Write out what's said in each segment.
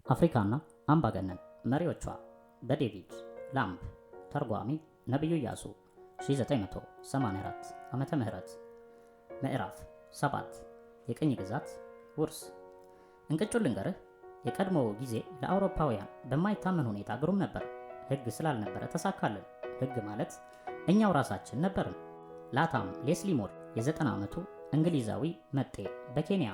አፍሪካና አምባገነን መሪዎቿ በዴቪድ ላምብ ተርጓሚ ነብዩ ኢያሱ 1984 ዓመተ ምህረት ምዕራፍ 7 የቅኝ ግዛት ውርስ። እንቅጩን ልንገርህ፣ የቀድሞው ጊዜ ለአውሮፓውያን በማይታመን ሁኔታ ግሩም ነበር። ሕግ ስላልነበረ ተሳካልን። ሕግ ማለት እኛው ራሳችን ነበርን። ላታም ሌስሊ ሞር የ90 ዓመቱ እንግሊዛዊ መጤ በኬንያ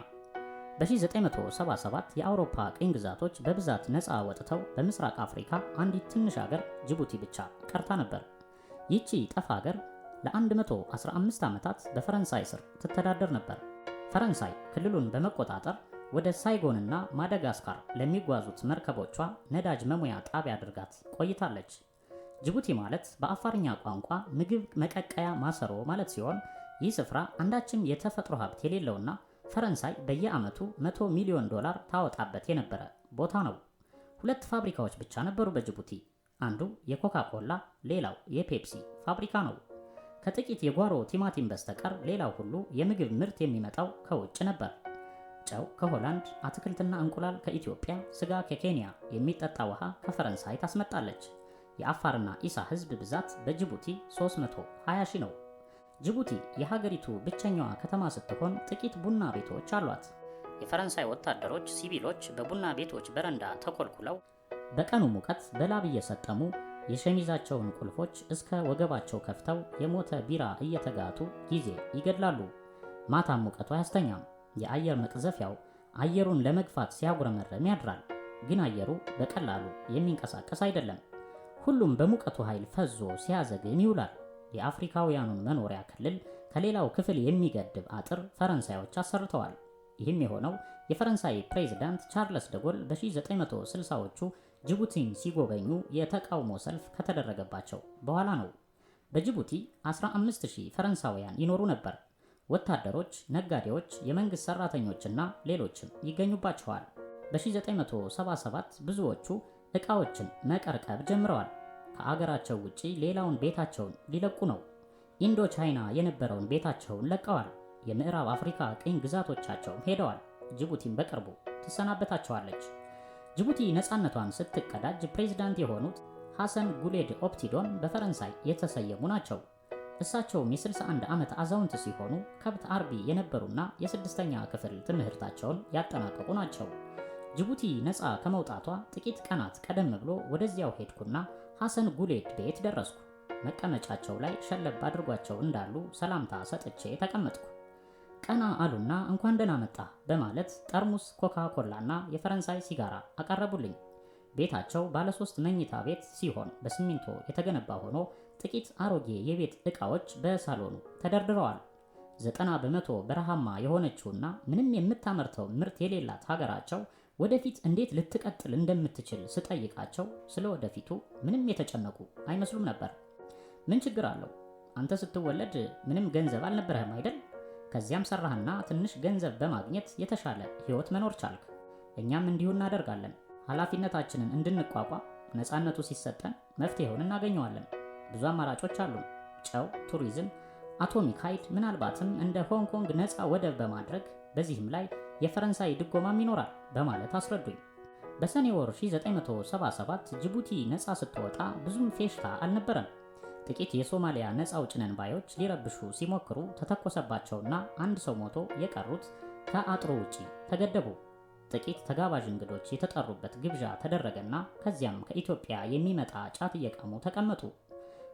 በ1977 የአውሮፓ ቅኝ ግዛቶች በብዛት ነፃ ወጥተው በምስራቅ አፍሪካ አንዲት ትንሽ ሀገር ጅቡቲ ብቻ ቀርታ ነበር። ይቺ ጠፋ ሀገር ለ115 ዓመታት በፈረንሳይ ስር ትተዳደር ነበር። ፈረንሳይ ክልሉን በመቆጣጠር ወደ ሳይጎንና ማዳጋስካር ለሚጓዙት መርከቦቿ ነዳጅ መሙያ ጣቢያ አድርጋት ቆይታለች። ጅቡቲ ማለት በአፋርኛ ቋንቋ ምግብ መቀቀያ ማሰሮ ማለት ሲሆን ይህ ስፍራ አንዳችም የተፈጥሮ ሀብት የሌለውና ፈረንሳይ በየዓመቱ $100 ሚሊዮን ታወጣበት የነበረ ቦታ ነው። 2 ፋብሪካዎች ብቻ ነበሩ በጅቡቲ። አንዱ የኮካ ኮላ፣ ሌላው የፔፕሲ ፋብሪካ ነው። ከጥቂት የጓሮ ቲማቲም በስተቀር ሌላው ሁሉ የምግብ ምርት የሚመጣው ከውጭ ነበር። ጨው ከሆላንድ፣ አትክልትና እንቁላል ከኢትዮጵያ፣ ስጋ ከኬንያ፣ የሚጠጣ ውሃ ከፈረንሳይ ታስመጣለች። የአፋርና ኢሳ ህዝብ ብዛት በጅቡቲ 320 ሺህ ነው። ጅቡቲ የሀገሪቱ ብቸኛዋ ከተማ ስትሆን ጥቂት ቡና ቤቶች አሏት። የፈረንሳይ ወታደሮች ሲቪሎች በቡና ቤቶች በረንዳ ተኮልኩለው በቀኑ ሙቀት በላብ እየሰጠሙ የሸሚዛቸውን ቁልፎች እስከ ወገባቸው ከፍተው የሞተ ቢራ እየተጋቱ ጊዜ ይገድላሉ። ማታም ሙቀቱ አያስተኛም። የአየር መቅዘፊያው አየሩን ለመግፋት ሲያጉረመረም ያድራል። ግን አየሩ በቀላሉ የሚንቀሳቀስ አይደለም። ሁሉም በሙቀቱ ኃይል ፈዞ ሲያዘግም ይውላል። የአፍሪካውያኑን መኖሪያ ክልል ከሌላው ክፍል የሚገድብ አጥር ፈረንሳዮች አሰርተዋል። ይህም የሆነው የፈረንሳይ ፕሬዝዳንት ቻርለስ ደጎል በ1960ዎቹ ጅቡቲን ሲጎበኙ የተቃውሞ ሰልፍ ከተደረገባቸው በኋላ ነው። በጅቡቲ 15000 ፈረንሳውያን ይኖሩ ነበር። ወታደሮች፣ ነጋዴዎች፣ የመንግስት ሰራተኞችና ሌሎችም ይገኙባቸዋል። በ1977 ብዙዎቹ ዕቃዎችን መቀርቀብ ጀምረዋል። ከአገራቸው ውጪ ሌላውን ቤታቸውን ሊለቁ ነው። ኢንዶ ቻይና የነበረውን ቤታቸውን ለቀዋል። የምዕራብ አፍሪካ ቅኝ ግዛቶቻቸውም ሄደዋል። ጅቡቲን በቅርቡ ትሰናበታቸዋለች። ጅቡቲ ነፃነቷን ስትቀዳጅ ፕሬዝዳንት የሆኑት ሐሰን ጉሌድ ኦፕቲዶን በፈረንሳይ የተሰየሙ ናቸው። እሳቸውም የ61 ዓመት አዛውንት ሲሆኑ ከብት አርቢ የነበሩና የ6ኛ ክፍል ትምህርታቸውን ያጠናቀቁ ናቸው። ጅቡቲ ነፃ ከመውጣቷ ጥቂት ቀናት ቀደም ብሎ ወደዚያው ሄድኩና ሐሰን ጉሌድ ቤት ደረስኩ። መቀመጫቸው ላይ ሸለብ አድርጓቸው እንዳሉ ሰላምታ ሰጥቼ ተቀመጥኩ። ቀና አሉና እንኳን ደህና መጣ በማለት ጠርሙስ ኮካ ኮላና የፈረንሳይ ሲጋራ አቀረቡልኝ። ቤታቸው ባለ 3 መኝታ ቤት ሲሆን በሲሚንቶ የተገነባ ሆኖ ጥቂት አሮጌ የቤት ዕቃዎች በሳሎኑ ተደርድረዋል። 90 በመቶ በረሃማ የሆነችውና ምንም የምታመርተው ምርት የሌላት ሀገራቸው ወደፊት እንዴት ልትቀጥል እንደምትችል ስጠይቃቸው ስለ ወደፊቱ ምንም የተጨነቁ አይመስሉም ነበር። ምን ችግር አለው? አንተ ስትወለድ ምንም ገንዘብ አልነበረህም አይደል? ከዚያም ሰራህና ትንሽ ገንዘብ በማግኘት የተሻለ ህይወት መኖር ቻልክ። እኛም እንዲሁ እናደርጋለን። ኃላፊነታችንን እንድንቋቋም ነፃነቱ ሲሰጠን መፍትሄውን እናገኘዋለን። ብዙ አማራጮች አሉን። ጨው፣ ቱሪዝም፣ አቶሚክ ኃይል፣ ምናልባትም እንደ ሆንግ ኮንግ ነፃ ወደብ በማድረግ በዚህም ላይ የፈረንሳይ ድጎማም ይኖራል በማለት አስረዱኝ። በሰኔ ወር 1977 ጅቡቲ ነፃ ስትወጣ ብዙም ፌሽታ አልነበረም። ጥቂት የሶማሊያ ነፃ አውጪ ነን ባዮች ሊረብሹ ሲሞክሩ ተተኮሰባቸውና አንድ ሰው ሞቶ የቀሩት ከአጥሩ ውጪ ተገደቡ። ጥቂት ተጋባዥ እንግዶች የተጠሩበት ግብዣ ተደረገና ከዚያም ከኢትዮጵያ የሚመጣ ጫት እየቃሙ ተቀመጡ።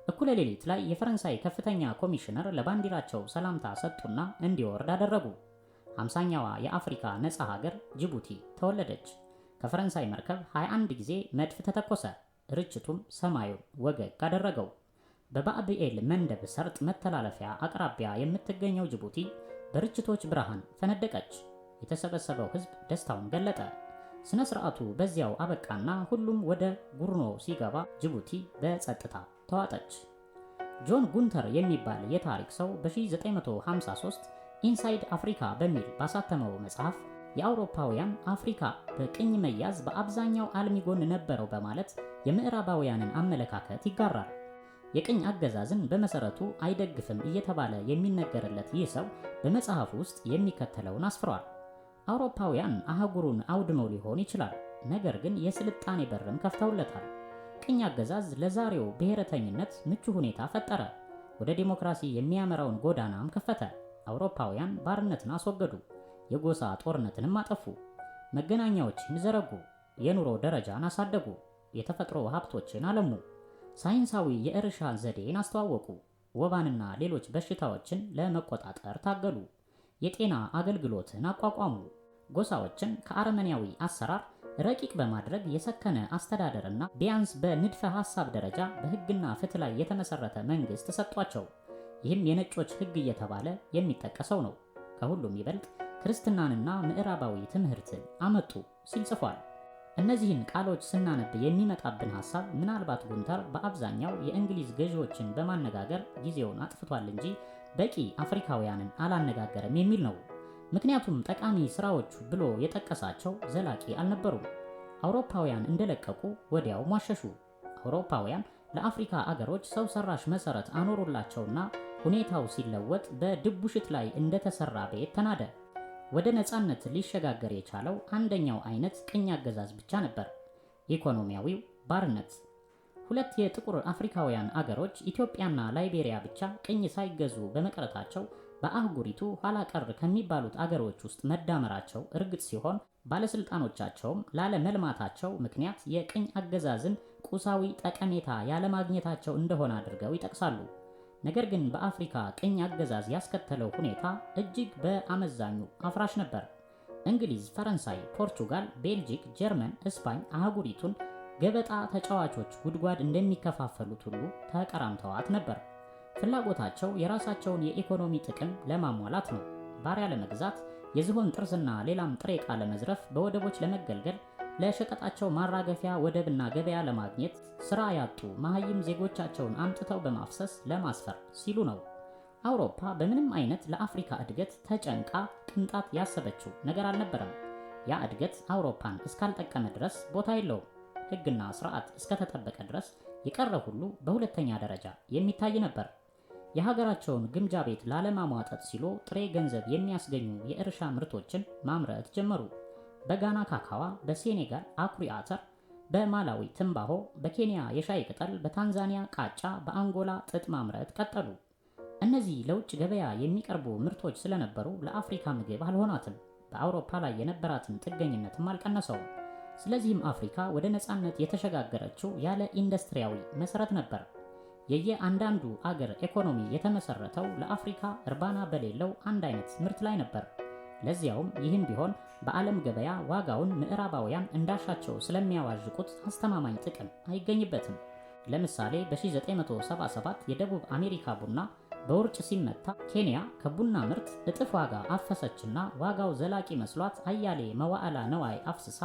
እኩለ ሌሊት ላይ የፈረንሳይ ከፍተኛ ኮሚሽነር ለባንዲራቸው ሰላምታ ሰጡና እንዲወርድ አደረጉ። 50ኛዋ የአፍሪካ ነፃ ሀገር ጅቡቲ ተወለደች። ከፈረንሳይ መርከብ 21 ጊዜ መድፍ ተተኮሰ። ርችቱም ሰማዩን ወገግ አደረገው። በባዕብኤል መንደብ ሰርጥ መተላለፊያ አቅራቢያ የምትገኘው ጅቡቲ በርችቶች ብርሃን ፈነደቀች። የተሰበሰበው ሕዝብ ደስታውን ገለጠ። ስነ ስርዓቱ በዚያው አበቃና ሁሉም ወደ ጉርኖ ሲገባ ጅቡቲ በጸጥታ ተዋጠች። ጆን ጉንተር የሚባል የታሪክ ሰው በ1953 ኢንሳይድ አፍሪካ በሚል ባሳተመው መጽሐፍ የአውሮፓውያን አፍሪካ በቅኝ መያዝ በአብዛኛው አልሚ ጎን ነበረው በማለት የምዕራባውያንን አመለካከት ይጋራል። የቅኝ አገዛዝን በመሰረቱ አይደግፍም እየተባለ የሚነገርለት ይህ ሰው በመጽሐፉ ውስጥ የሚከተለውን አስፍሯል። አውሮፓውያን አህጉሩን አውድመው ሊሆን ይችላል፣ ነገር ግን የስልጣኔ በርም ከፍተውለታል። ቅኝ አገዛዝ ለዛሬው ብሔረተኝነት ምቹ ሁኔታ ፈጠረ። ወደ ዲሞክራሲ የሚያመራውን ጎዳናም ከፈተ። አውሮፓውያን ባርነትን አስወገዱ፣ የጎሳ ጦርነትንም አጠፉ፣ መገናኛዎችን ዘረጉ፣ የኑሮ ደረጃን አሳደጉ፣ የተፈጥሮ ሀብቶችን አለሙ፣ ሳይንሳዊ የእርሻ ዘዴን አስተዋወቁ፣ ወባንና ሌሎች በሽታዎችን ለመቆጣጠር ታገሉ፣ የጤና አገልግሎትን አቋቋሙ፣ ጎሳዎችን ከአረመኔያዊ አሰራር ረቂቅ በማድረግ የሰከነ አስተዳደርና ቢያንስ በንድፈ ሐሳብ ደረጃ በሕግና ፍትህ ላይ የተመሰረተ መንግስት ሰጧቸው። ይህም የነጮች ሕግ እየተባለ የሚጠቀሰው ነው። ከሁሉም ይበልጥ ክርስትናንና ምዕራባዊ ትምህርትን አመጡ ሲል ጽፏል። እነዚህን ቃሎች ስናነብ የሚመጣብን ሐሳብ ምናልባት ጉንተር በአብዛኛው የእንግሊዝ ገዢዎችን በማነጋገር ጊዜውን አጥፍቷል እንጂ በቂ አፍሪካውያንን አላነጋገረም የሚል ነው። ምክንያቱም ጠቃሚ ስራዎቹ ብሎ የጠቀሳቸው ዘላቂ አልነበሩም። አውሮፓውያን እንደለቀቁ ወዲያው ሟሸሹ። አውሮፓውያን ለአፍሪካ አገሮች ሰው ሰራሽ መሰረት አኖሩላቸውና ሁኔታው ሲለወጥ በድቡሽት ላይ እንደተሰራ ቤት ተናደ። ወደ ነፃነት ሊሸጋገር የቻለው አንደኛው አይነት ቅኝ አገዛዝ ብቻ ነበር፣ ኢኮኖሚያዊው ባርነት። ሁለት የጥቁር አፍሪካውያን አገሮች ኢትዮጵያና ላይቤሪያ ብቻ ቅኝ ሳይገዙ በመቅረታቸው በአህጉሪቱ ኋላ ቀር ከሚባሉት አገሮች ውስጥ መዳመራቸው እርግጥ ሲሆን ባለስልጣኖቻቸውም ላለመልማታቸው ምክንያት የቅኝ አገዛዝን ቁሳዊ ጠቀሜታ ያለማግኘታቸው እንደሆነ አድርገው ይጠቅሳሉ። ነገር ግን በአፍሪካ ቅኝ አገዛዝ ያስከተለው ሁኔታ እጅግ በአመዛኙ አፍራሽ ነበር። እንግሊዝ፣ ፈረንሳይ፣ ፖርቹጋል፣ ቤልጂክ፣ ጀርመን፣ እስፓኝ አህጉሪቱን ገበጣ ተጫዋቾች ጉድጓድ እንደሚከፋፈሉት ሁሉ ተቀራምተዋት ነበር። ፍላጎታቸው የራሳቸውን የኢኮኖሚ ጥቅም ለማሟላት ነው። ባሪያ ለመግዛት፣ የዝሆን ጥርስና ሌላም ጥሬ ዕቃ ለመዝረፍ፣ በወደቦች ለመገልገል፣ ለሸቀጣቸው ማራገፊያ ወደብና ገበያ ለማግኘት ስራ ያጡ መሀይም ዜጎቻቸውን አምጥተው በማፍሰስ ለማስፈር ሲሉ ነው። አውሮፓ በምንም አይነት ለአፍሪካ እድገት ተጨንቃ ቅንጣት ያሰበችው ነገር አልነበረም። ያ እድገት አውሮፓን እስካልጠቀመ ድረስ ቦታ የለውም። ሕግና ስርዓት እስከተጠበቀ ድረስ የቀረ ሁሉ በሁለተኛ ደረጃ የሚታይ ነበር። የሀገራቸውን ግምጃ ቤት ላለማሟጠጥ ሲሉ ጥሬ ገንዘብ የሚያስገኙ የእርሻ ምርቶችን ማምረት ጀመሩ። በጋና ካካዋ፣ በሴኔጋል አኩሪ አተር፣ በማላዊ ትንባሆ፣ በኬንያ የሻይ ቅጠል፣ በታንዛኒያ ቃጫ፣ በአንጎላ ጥጥ ማምረት ቀጠሉ። እነዚህ ለውጭ ገበያ የሚቀርቡ ምርቶች ስለነበሩ ለአፍሪካ ምግብ አልሆናትም። በአውሮፓ ላይ የነበራትን ጥገኝነትም አልቀነሰውም። ስለዚህም አፍሪካ ወደ ነፃነት የተሸጋገረችው ያለ ኢንዱስትሪያዊ መሰረት ነበር። የየአንዳንዱ አገር ኢኮኖሚ የተመሰረተው ለአፍሪካ እርባና በሌለው አንድ አይነት ምርት ላይ ነበር። ለዚያውም ይህም ቢሆን በዓለም ገበያ ዋጋውን ምዕራባውያን እንዳሻቸው ስለሚያዋዥቁት አስተማማኝ ጥቅም አይገኝበትም። ለምሳሌ በ1977 የደቡብ አሜሪካ ቡና በውርጭ ሲመታ ኬንያ ከቡና ምርት እጥፍ ዋጋ አፈሰችና ዋጋው ዘላቂ መስሏት አያሌ መዋዕለ ነዋይ አፍስሳ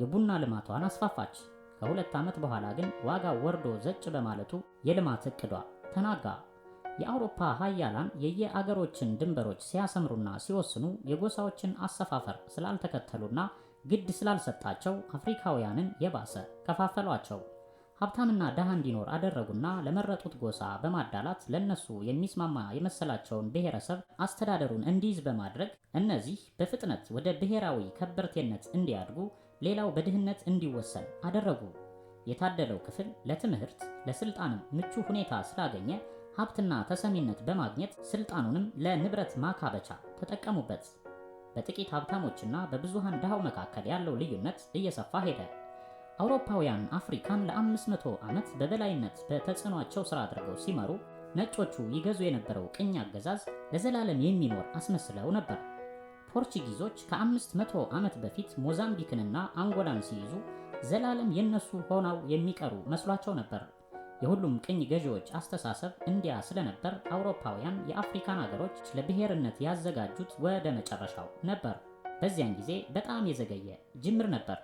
የቡና ልማቷን አስፋፋች። ከ2 ዓመት በኋላ ግን ዋጋው ወርዶ ዘጭ በማለቱ የልማት እቅዷ ተናጋ። የአውሮፓ ሀያላን የየአገሮችን ድንበሮች ሲያሰምሩና ሲወስኑ የጎሳዎችን አሰፋፈር ስላልተከተሉና ግድ ስላልሰጣቸው አፍሪካውያንን የባሰ ከፋፈሏቸው። ሀብታምና ድሃ እንዲኖር አደረጉና ለመረጡት ጎሳ በማዳላት ለነሱ የሚስማማ የመሰላቸውን ብሔረሰብ አስተዳደሩን እንዲይዝ በማድረግ እነዚህ በፍጥነት ወደ ብሔራዊ ከበርቴነት እንዲያድጉ፣ ሌላው በድህነት እንዲወሰን አደረጉ። የታደለው ክፍል ለትምህርት ለስልጣንም ምቹ ሁኔታ ስላገኘ ሀብትና ተሰሚነት በማግኘት ስልጣኑንም ለንብረት ማካበቻ ተጠቀሙበት። በጥቂት ሀብታሞችና በብዙሃን ድሃው መካከል ያለው ልዩነት እየሰፋ ሄደ። አውሮፓውያን አፍሪካን ለ500 ዓመት በበላይነት በተጽዕኗቸው ስራ አድርገው ሲመሩ፣ ነጮቹ ይገዙ የነበረው ቅኝ አገዛዝ ለዘላለም የሚኖር አስመስለው ነበር። ፖርቹጊዞች ከ500 ዓመት በፊት ሞዛምቢክንና አንጎላን ሲይዙ ዘላለም የነሱ ሆነው የሚቀሩ መስሏቸው ነበር። የሁሉም ቅኝ ገዢዎች አስተሳሰብ እንዲያ ስለነበር አውሮፓውያን የአፍሪካን ሀገሮች ለብሔርነት ያዘጋጁት ወደ መጨረሻው ነበር። በዚያን ጊዜ በጣም የዘገየ ጅምር ነበር።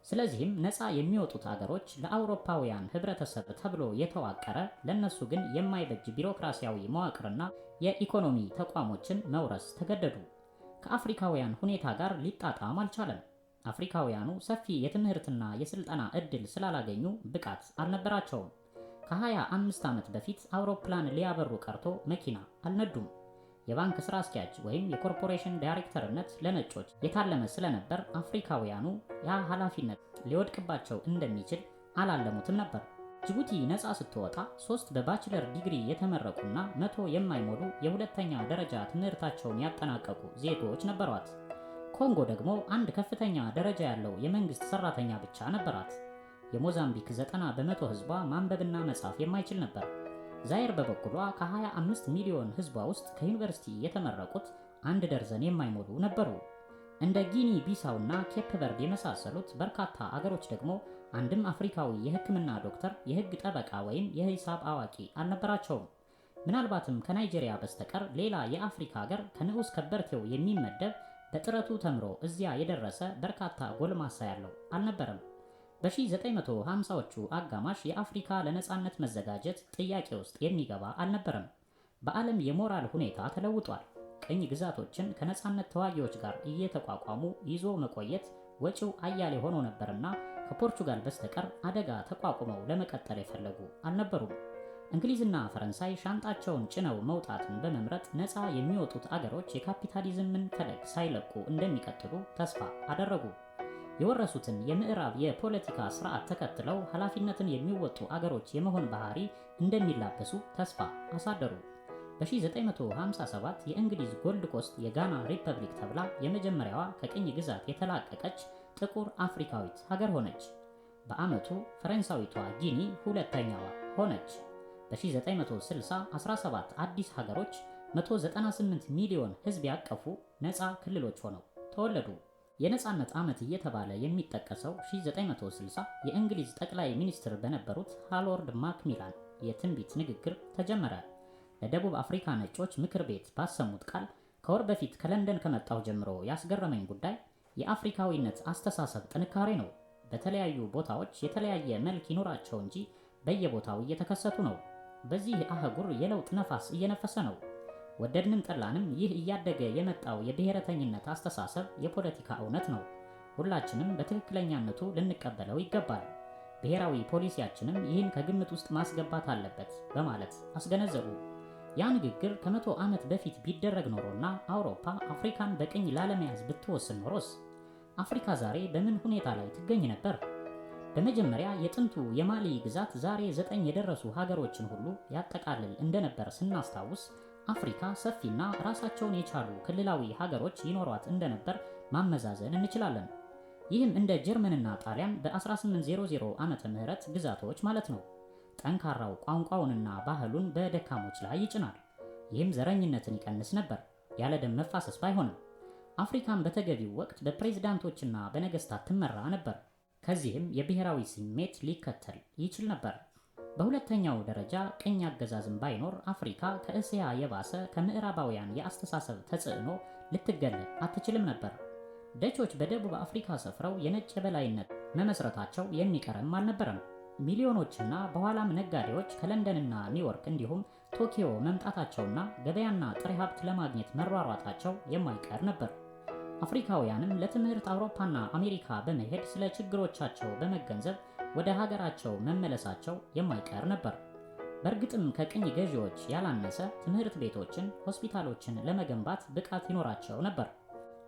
ስለዚህም ነፃ የሚወጡት አገሮች ለአውሮፓውያን ህብረተሰብ ተብሎ የተዋቀረ ለነሱ ግን የማይበጅ ቢሮክራሲያዊ መዋቅርና የኢኮኖሚ ተቋሞችን መውረስ ተገደዱ። ከአፍሪካውያን ሁኔታ ጋር ሊጣጣም አልቻለም። አፍሪካውያኑ ሰፊ የትምህርትና የስልጠና እድል ስላላገኙ ብቃት አልነበራቸውም። ከ25 ዓመት በፊት አውሮፕላን ሊያበሩ ቀርቶ መኪና አልነዱም። የባንክ ስራ አስኪያጅ ወይም የኮርፖሬሽን ዳይሬክተርነት ለነጮች የታለመ ስለነበር አፍሪካውያኑ ያ ኃላፊነት ሊወድቅባቸው እንደሚችል አላለሙትም ነበር። ጅቡቲ ነፃ ስትወጣ 3 በባችለር ዲግሪ የተመረቁና 100 የማይሞሉ የሁለተኛ ደረጃ ትምህርታቸውን ያጠናቀቁ ዜጎች ነበሯት። ኮንጎ ደግሞ አንድ ከፍተኛ ደረጃ ያለው የመንግስት ሰራተኛ ብቻ ነበራት። የሞዛምቢክ 90 በመቶ ህዝቧ ማንበብና መጻፍ የማይችል ነበር። ዛይር በበኩሏ ከ25 ሚሊዮን ህዝቧ ውስጥ ከዩኒቨርሲቲ የተመረቁት 1 ደርዘን የማይሞሉ ነበሩ። እንደ ጊኒ ቢሳውና ኬፕ ቨርድ የመሳሰሉት በርካታ አገሮች ደግሞ አንድም አፍሪካዊ የሕክምና ዶክተር፣ የህግ ጠበቃ ወይም የሂሳብ አዋቂ አልነበራቸውም። ምናልባትም ከናይጄሪያ በስተቀር ሌላ የአፍሪካ ሀገር ከንዑስ ከበርቴው የሚመደብ በጥረቱ ተምሮ እዚያ የደረሰ በርካታ ጎልማሳ ያለው አልነበረም። በ1950ዎቹ አጋማሽ የአፍሪካ ለነጻነት መዘጋጀት ጥያቄ ውስጥ የሚገባ አልነበረም። በዓለም የሞራል ሁኔታ ተለውጧል። ቅኝ ግዛቶችን ከነጻነት ተዋጊዎች ጋር እየተቋቋሙ ይዞ መቆየት ወጪው አያሌ ሆኖ ነበርና ከፖርቹጋል በስተቀር አደጋ ተቋቁመው ለመቀጠል የፈለጉ አልነበሩም። እንግሊዝና ፈረንሳይ ሻንጣቸውን ጭነው መውጣትን በመምረጥ ነፃ የሚወጡት አገሮች የካፒታሊዝምን ፈለግ ሳይለቁ እንደሚቀጥሉ ተስፋ አደረጉ። የወረሱትን የምዕራብ የፖለቲካ ስርዓት ተከትለው ኃላፊነትን የሚወጡ አገሮች የመሆን ባህሪ እንደሚላበሱ ተስፋ አሳደሩ። በ1957 የእንግሊዝ ጎልድ ኮስት የጋና ሪፐብሊክ ተብላ የመጀመሪያዋ ከቅኝ ግዛት የተላቀቀች ጥቁር አፍሪካዊት ሀገር ሆነች። በዓመቱ ፈረንሳዊቷ ጊኒ ሁለተኛዋ ሆነች። በ1960 17 አዲስ ሀገሮች 198 ሚሊዮን ሕዝብ ያቀፉ ነፃ ክልሎች ሆነው ተወለዱ። የነፃነት ዓመት እየተባለ የሚጠቀሰው 1960 የእንግሊዝ ጠቅላይ ሚኒስትር በነበሩት ሃሮልድ ማክሚላን የትንቢት ንግግር ተጀመረ። ለደቡብ አፍሪካ ነጮች ምክር ቤት ባሰሙት ቃል ከወር በፊት ከለንደን ከመጣሁ ጀምሮ ያስገረመኝ ጉዳይ የአፍሪካዊነት አስተሳሰብ ጥንካሬ ነው። በተለያዩ ቦታዎች የተለያየ መልክ ይኖራቸው እንጂ በየቦታው እየተከሰቱ ነው። በዚህ አህጉር የለውጥ ነፋስ እየነፈሰ ነው። ወደድንም ጠላንም ይህ እያደገ የመጣው የብሔረተኝነት አስተሳሰብ የፖለቲካ እውነት ነው። ሁላችንም በትክክለኛነቱ ልንቀበለው ይገባል። ብሔራዊ ፖሊሲያችንም ይህን ከግምት ውስጥ ማስገባት አለበት በማለት አስገነዘቡ። ያ ንግግር ከ100 ዓመት በፊት ቢደረግ ኖሮና አውሮፓ አፍሪካን በቅኝ ላለመያዝ ብትወስን ኖሮስ አፍሪካ ዛሬ በምን ሁኔታ ላይ ትገኝ ነበር? በመጀመሪያ የጥንቱ የማሊ ግዛት ዛሬ 9 የደረሱ ሀገሮችን ሁሉ ያጠቃልል እንደነበር ስናስታውስ አፍሪካ ሰፊና ራሳቸውን የቻሉ ክልላዊ ሀገሮች ይኖሯት እንደነበር ማመዛዘን እንችላለን። ይህም እንደ ጀርመንና ጣሊያን በ1800 ዓመተ ምህረት ግዛቶች ማለት ነው። ጠንካራው ቋንቋውንና ባህሉን በደካሞች ላይ ይጭናል። ይህም ዘረኝነትን ይቀንስ ነበር፣ ያለ ደም መፋሰስ ባይሆንም። አፍሪካን በተገቢው ወቅት በፕሬዝዳንቶችና በነገስታት ትመራ ነበር። ከዚህም የብሔራዊ ስሜት ሊከተል ይችል ነበር። በሁለተኛው ደረጃ ቅኝ አገዛዝም ባይኖር አፍሪካ ከእስያ የባሰ ከምዕራባውያን የአስተሳሰብ ተጽዕኖ ልትገለል አትችልም ነበር። ደቾች በደቡብ አፍሪካ ሰፍረው የነጭ የበላይነት መመስረታቸው የሚቀርም አልነበረም። ሚሊዮኖችና በኋላም ነጋዴዎች ከለንደንና ኒውዮርክ እንዲሁም ቶኪዮ መምጣታቸውና ገበያና ጥሬ ሀብት ለማግኘት መሯሯጣቸው የማይቀር ነበር። አፍሪካውያንም ለትምህርት አውሮፓና አሜሪካ በመሄድ ስለ ችግሮቻቸው በመገንዘብ ወደ ሀገራቸው መመለሳቸው የማይቀር ነበር። በእርግጥም ከቅኝ ገዢዎች ያላነሰ ትምህርት ቤቶችን፣ ሆስፒታሎችን ለመገንባት ብቃት ይኖራቸው ነበር።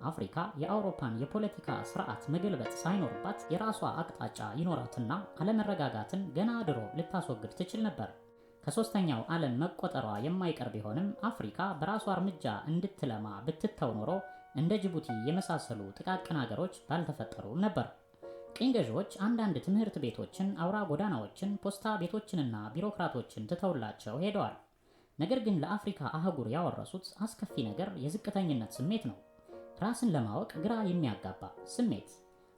አፍሪካ የአውሮፓን የፖለቲካ ስርዓት መገልበጥ ሳይኖርባት የራሷ አቅጣጫ ይኖራትና አለመረጋጋትን ገና ድሮ ልታስወግድ ትችል ነበር። ከሶስተኛው ዓለም መቆጠሯ የማይቀር ቢሆንም አፍሪካ በራሷ እርምጃ እንድትለማ ብትተው ኖሮ እንደ ጅቡቲ የመሳሰሉ ጥቃቅን ሀገሮች ባልተፈጠሩም ነበር። ቅኝ ገዢዎች አንዳንድ ትምህርት ቤቶችን፣ አውራ ጎዳናዎችን፣ ፖስታ ቤቶችንና ቢሮክራቶችን ትተውላቸው ሄደዋል። ነገር ግን ለአፍሪካ አህጉር ያወረሱት አስከፊ ነገር የዝቅተኝነት ስሜት ነው። ራስን ለማወቅ ግራ የሚያጋባ ስሜት።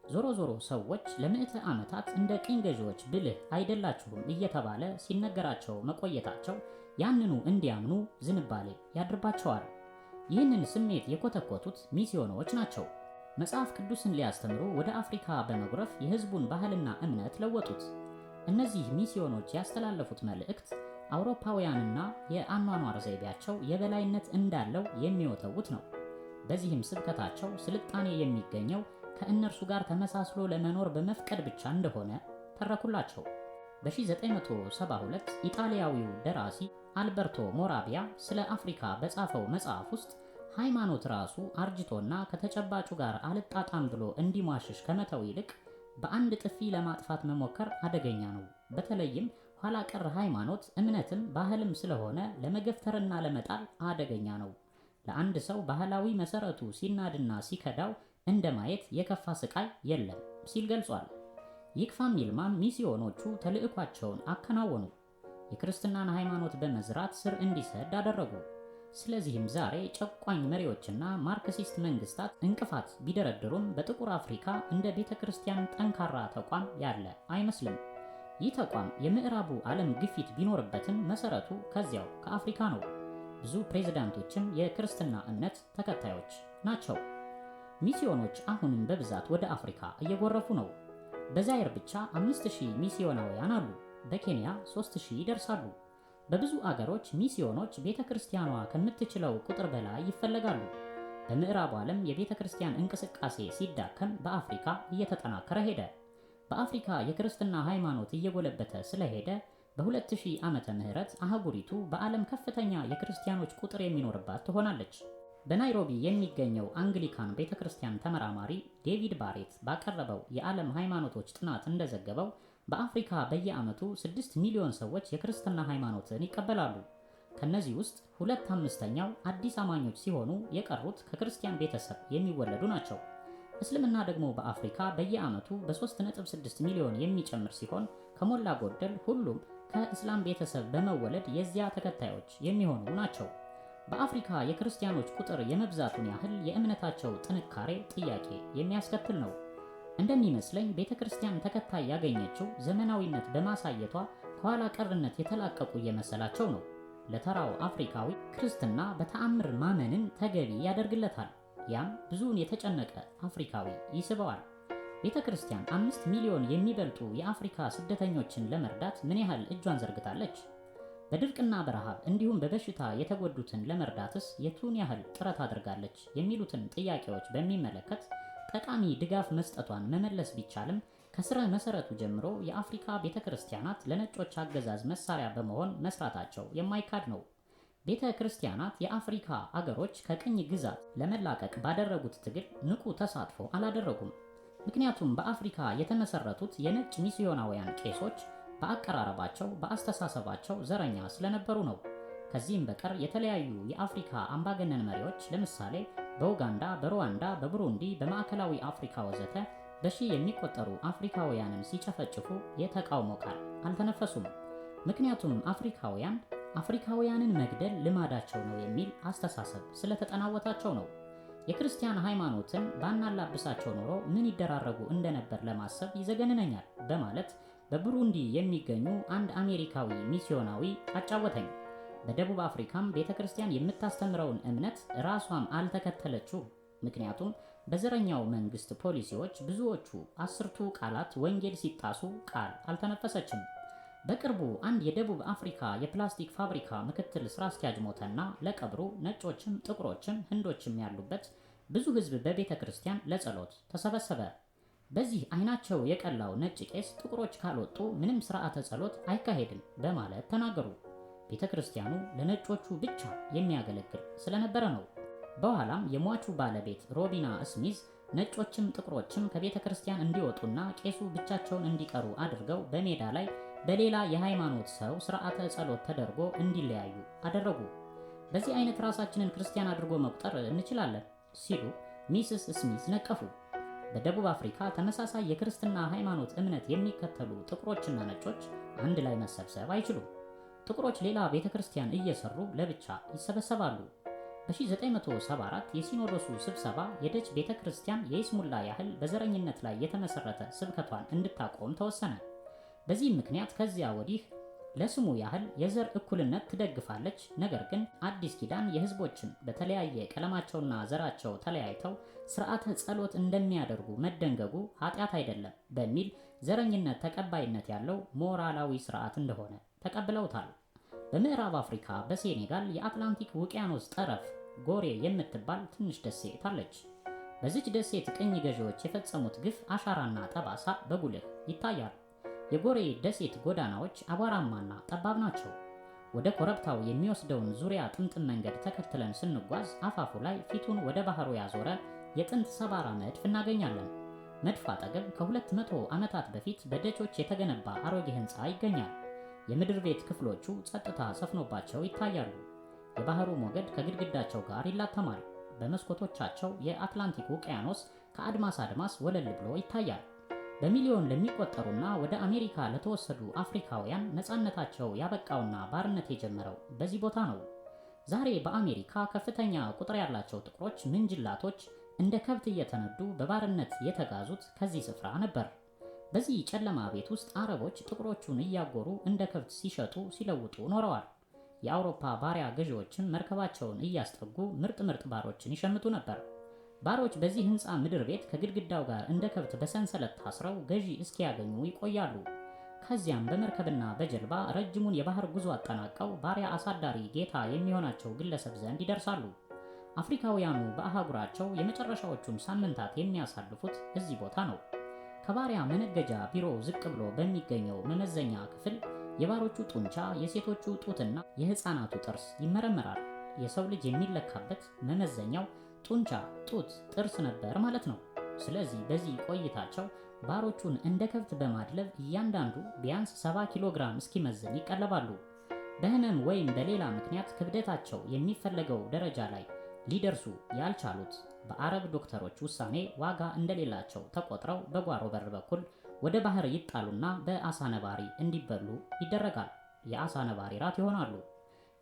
ዞሮ ዞሮ ሰዎች ለምዕተ ዓመታት እንደ ቅኝ ገዢዎች ብልህ አይደላችሁም እየተባለ ሲነገራቸው መቆየታቸው ያንኑ እንዲያምኑ ዝንባሌ ያድርባቸዋል። ይህንን ስሜት የኮተኮቱት ሚስዮኖች ናቸው። መጽሐፍ ቅዱስን ሊያስተምሩ ወደ አፍሪካ በመጉረፍ የሕዝቡን ባህልና እምነት ለወጡት። እነዚህ ሚስዮኖች ያስተላለፉት መልእክት አውሮፓውያንና የአኗኗር ዘይቤያቸው የበላይነት እንዳለው የሚወተውት ነው። በዚህም ስብከታቸው ስልጣኔ የሚገኘው ከእነርሱ ጋር ተመሳስሎ ለመኖር በመፍቀድ ብቻ እንደሆነ ተረኩላቸው። በ1972 ኢጣሊያዊው ደራሲ አልበርቶ ሞራቢያ ስለ አፍሪካ በጻፈው መጽሐፍ ውስጥ ሃይማኖት ራሱ አርጅቶና ከተጨባጩ ጋር አልጣጣም ብሎ እንዲሟሽሽ ከመተው ይልቅ በአንድ ጥፊ ለማጥፋት መሞከር አደገኛ ነው። በተለይም ኋላ ቀር ሃይማኖት እምነትም ባህልም ስለሆነ ለመገፍተርና ለመጣል አደገኛ ነው። ለአንድ ሰው ባህላዊ መሰረቱ ሲናድና ሲከዳው እንደ ማየት የከፋ ስቃይ የለም ሲል ገልጿል። ይክፋም ይልማም ሚስዮኖቹ ተልዕኳቸውን አከናወኑ። የክርስትናን ሃይማኖት በመዝራት ስር እንዲሰድ አደረጉ። ስለዚህም ዛሬ ጨቋኝ መሪዎችና ማርክሲስት መንግስታት እንቅፋት ቢደረድሩም በጥቁር አፍሪካ እንደ ቤተ ክርስቲያን ጠንካራ ተቋም ያለ አይመስልም። ይህ ተቋም የምዕራቡ ዓለም ግፊት ቢኖርበትም መሰረቱ ከዚያው ከአፍሪካ ነው። ብዙ ፕሬዝዳንቶችም የክርስትና እምነት ተከታዮች ናቸው። ሚስዮኖች አሁንም በብዛት ወደ አፍሪካ እየጎረፉ ነው። በዛይር ብቻ 5000 ሚስዮናውያን አሉ። በኬንያ 3000 ይደርሳሉ። በብዙ አገሮች ሚስዮኖች ቤተ ክርስቲያኗ ከምትችለው ቁጥር በላይ ይፈለጋሉ። በምዕራቡ ዓለም የቤተ ክርስቲያን እንቅስቃሴ ሲዳከም በአፍሪካ እየተጠናከረ ሄደ። በአፍሪካ የክርስትና ሃይማኖት እየጎለበተ ስለሄደ በ2000 ዓመተ ምህረት አህጉሪቱ በዓለም ከፍተኛ የክርስቲያኖች ቁጥር የሚኖርባት ትሆናለች። በናይሮቢ የሚገኘው አንግሊካን ቤተ ክርስቲያን ተመራማሪ ዴቪድ ባሬት ባቀረበው የዓለም ሃይማኖቶች ጥናት እንደዘገበው በአፍሪካ በየዓመቱ 6 ሚሊዮን ሰዎች የክርስትና ሃይማኖትን ይቀበላሉ። ከነዚህ ውስጥ 2/5ኛው አዲስ አማኞች ሲሆኑ የቀሩት ከክርስቲያን ቤተሰብ የሚወለዱ ናቸው። እስልምና ደግሞ በአፍሪካ በየዓመቱ በ3.6 ሚሊዮን የሚጨምር ሲሆን ከሞላ ጎደል ሁሉም ከእስላም ቤተሰብ በመወለድ የዚያ ተከታዮች የሚሆኑ ናቸው። በአፍሪካ የክርስቲያኖች ቁጥር የመብዛቱን ያህል የእምነታቸው ጥንካሬ ጥያቄ የሚያስከትል ነው። እንደሚመስለኝ ቤተ ክርስቲያን ተከታይ ያገኘችው ዘመናዊነት በማሳየቷ ከኋላ ቀርነት የተላቀቁ እየመሰላቸው ነው። ለተራው አፍሪካዊ ክርስትና በተአምር ማመንን ተገቢ ያደርግለታል። ያም ብዙውን የተጨነቀ አፍሪካዊ ይስበዋል። ቤተ ክርስቲያን 5 ሚሊዮን የሚበልጡ የአፍሪካ ስደተኞችን ለመርዳት ምን ያህል እጇን ዘርግታለች? በድርቅና በረሃብ እንዲሁም በበሽታ የተጎዱትን ለመርዳትስ የቱን ያህል ጥረት አድርጋለች? የሚሉትን ጥያቄዎች በሚመለከት ጠቃሚ ድጋፍ መስጠቷን መመለስ ቢቻልም ከስረ መሰረቱ ጀምሮ የአፍሪካ ቤተ ክርስቲያናት ለነጮች አገዛዝ መሳሪያ በመሆን መስራታቸው የማይካድ ነው። ቤተ ክርስቲያናት የአፍሪካ አገሮች ከቅኝ ግዛት ለመላቀቅ ባደረጉት ትግል ንቁ ተሳትፎ አላደረጉም። ምክንያቱም በአፍሪካ የተመሰረቱት የነጭ ሚስዮናውያን ቄሶች በአቀራረባቸው፣ በአስተሳሰባቸው ዘረኛ ስለነበሩ ነው። ከዚህም በቀር የተለያዩ የአፍሪካ አምባገነን መሪዎች ለምሳሌ በኡጋንዳ፣ በሩዋንዳ፣ በቡሩንዲ፣ በማዕከላዊ አፍሪካ ወዘተ በሺህ የሚቆጠሩ አፍሪካውያንን ሲጨፈጭፉ የተቃውሞ ቃል አልተነፈሱም። ምክንያቱም አፍሪካውያንን መግደል ልማዳቸው ነው የሚል አስተሳሰብ ስለተጠናወታቸው ነው። የክርስቲያን ሃይማኖትን ባናላብሳቸው ኖሮ ምን ይደራረጉ እንደነበር ለማሰብ ይዘገንነኛል በማለት በቡሩንዲ የሚገኙ አንድ አሜሪካዊ ሚስዮናዊ አጫወተኝ። በደቡብ አፍሪካም ቤተክርስቲያን የምታስተምረውን እምነት ራሷም አልተከተለችው። ምክንያቱም በዘረኛው መንግስት ፖሊሲዎች ብዙዎቹ 10ቱ ቃላት ወንጌል ሲጣሱ ቃል አልተነፈሰችም። በቅርቡ አንድ የደቡብ አፍሪካ የፕላስቲክ ፋብሪካ ምክትል ስራ አስኪያጅ ሞተና ለቀብሩ ነጮችም ጥቁሮችም ህንዶችም ያሉበት ብዙ ህዝብ በቤተ ክርስቲያን ለጸሎት ተሰበሰበ። በዚህ አይናቸው የቀላው ነጭ ቄስ ጥቁሮች ካልወጡ ምንም ስርዓተ ጸሎት አይካሄድም በማለት ተናገሩ። ቤተ ክርስቲያኑ ለነጮቹ ብቻ የሚያገለግል ስለነበረ ነው። በኋላም የሟቹ ባለቤት ሮቢና ስሚዝ ነጮችም ጥቁሮችም ከቤተ ክርስቲያን እንዲወጡና ቄሱ ብቻቸውን እንዲቀሩ አድርገው በሜዳ ላይ በሌላ የሃይማኖት ሰው ስርዓተ ጸሎት ተደርጎ እንዲለያዩ አደረጉ። በዚህ አይነት ራሳችንን ክርስቲያን አድርጎ መቁጠር እንችላለን ሲሉ ሚስስ ስሚዝ ነቀፉ። በደቡብ አፍሪካ ተመሳሳይ የክርስትና ሃይማኖት እምነት የሚከተሉ ጥቁሮችና ነጮች አንድ ላይ መሰብሰብ አይችሉም። ጥቁሮች ሌላ ቤተ ክርስቲያን እየሰሩ ለብቻ ይሰበሰባሉ። በ1974 የሲኖዶሱ ስብሰባ የደች ቤተ ክርስቲያን የይስሙላ ያህል በዘረኝነት ላይ የተመሰረተ ስብከቷን እንድታቆም ተወሰነ። በዚህም ምክንያት ከዚያ ወዲህ ለስሙ ያህል የዘር እኩልነት ትደግፋለች፣ ነገር ግን አዲስ ኪዳን የህዝቦችን በተለያየ ቀለማቸውና ዘራቸው ተለያይተው ስርዓተ ጸሎት እንደሚያደርጉ መደንገጉ ኃጢአት አይደለም በሚል ዘረኝነት ተቀባይነት ያለው ሞራላዊ ስርዓት እንደሆነ ተቀብለውታል። በምዕራብ አፍሪካ በሴኔጋል የአትላንቲክ ውቅያኖስ ጠረፍ ጎሬ የምትባል ትንሽ ደሴት አለች። በዚች ደሴት ቅኝ ገዢዎች የፈጸሙት ግፍ አሻራና ጠባሳ በጉልህ ይታያል። የጎሬ ደሴት ጎዳናዎች አቧራማና ጠባብ ናቸው። ወደ ኮረብታው የሚወስደውን ዙሪያ ጥምጥም መንገድ ተከትለን ስንጓዝ አፋፉ ላይ ፊቱን ወደ ባህሩ ያዞረ የጥንት ሰባራ መድፍ እናገኛለን። መድፍ አጠገብ ከ200 ዓመታት በፊት በደቾች የተገነባ አሮጌ ሕንፃ ይገኛል። የምድር ቤት ክፍሎቹ ጸጥታ ሰፍኖባቸው ይታያሉ። የባህሩ ሞገድ ከግድግዳቸው ጋር ይላተማል። በመስኮቶቻቸው የአትላንቲክ ውቅያኖስ ከአድማስ አድማስ ወለል ብሎ ይታያል። በሚሊዮን ለሚቆጠሩና ወደ አሜሪካ ለተወሰዱ አፍሪካውያን ነፃነታቸው ያበቃውና ባርነት የጀመረው በዚህ ቦታ ነው። ዛሬ በአሜሪካ ከፍተኛ ቁጥር ያላቸው ጥቁሮች ምንጅላቶች እንደ ከብት እየተነዱ በባርነት የተጋዙት ከዚህ ስፍራ ነበር። በዚህ ጨለማ ቤት ውስጥ አረቦች ጥቁሮቹን እያጎሩ እንደ ከብት ሲሸጡ ሲለውጡ ኖረዋል። የአውሮፓ ባሪያ ገዢዎችም መርከባቸውን እያስጠጉ ምርጥ ባሮችን ይሸምቱ ነበር። ባሮች በዚህ ህንፃ ምድር ቤት ከግድግዳው ጋር እንደ ከብት በሰንሰለት ታስረው ገዢ እስኪያገኙ ይቆያሉ። ከዚያም በመርከብና በጀልባ ረጅሙን የባህር ጉዞ አጠናቀው ባሪያ አሳዳሪ ጌታ የሚሆናቸው ግለሰብ ዘንድ ይደርሳሉ። አፍሪካውያኑ በአህጉራቸው የመጨረሻዎቹን ሳምንታት የሚያሳልፉት እዚህ ቦታ ነው። ከባሪያ መነገጃ ቢሮ ዝቅ ብሎ በሚገኘው መመዘኛ ክፍል የባሮቹ ጡንቻ፣ የሴቶቹ ጡትና የህፃናቱ ጥርስ ይመረመራል። የሰው ልጅ የሚለካበት መመዘኛው ጡንቻ፣ ጡት፣ ጥርስ ነበር ማለት ነው። ስለዚህ በዚህ ቆይታቸው ባሮቹን እንደ ከብት በማድለብ እያንዳንዱ ቢያንስ 70 ኪሎ ግራም እስኪመዝን ይቀለባሉ። በህመም ወይም በሌላ ምክንያት ክብደታቸው የሚፈለገው ደረጃ ላይ ሊደርሱ ያልቻሉት በአረብ ዶክተሮች ውሳኔ ዋጋ እንደሌላቸው ተቆጥረው በጓሮ በር በኩል ወደ ባህር ይጣሉና በአሳ ነባሪ እንዲበሉ ይደረጋል። የአሳ ነባሪ ራት ይሆናሉ።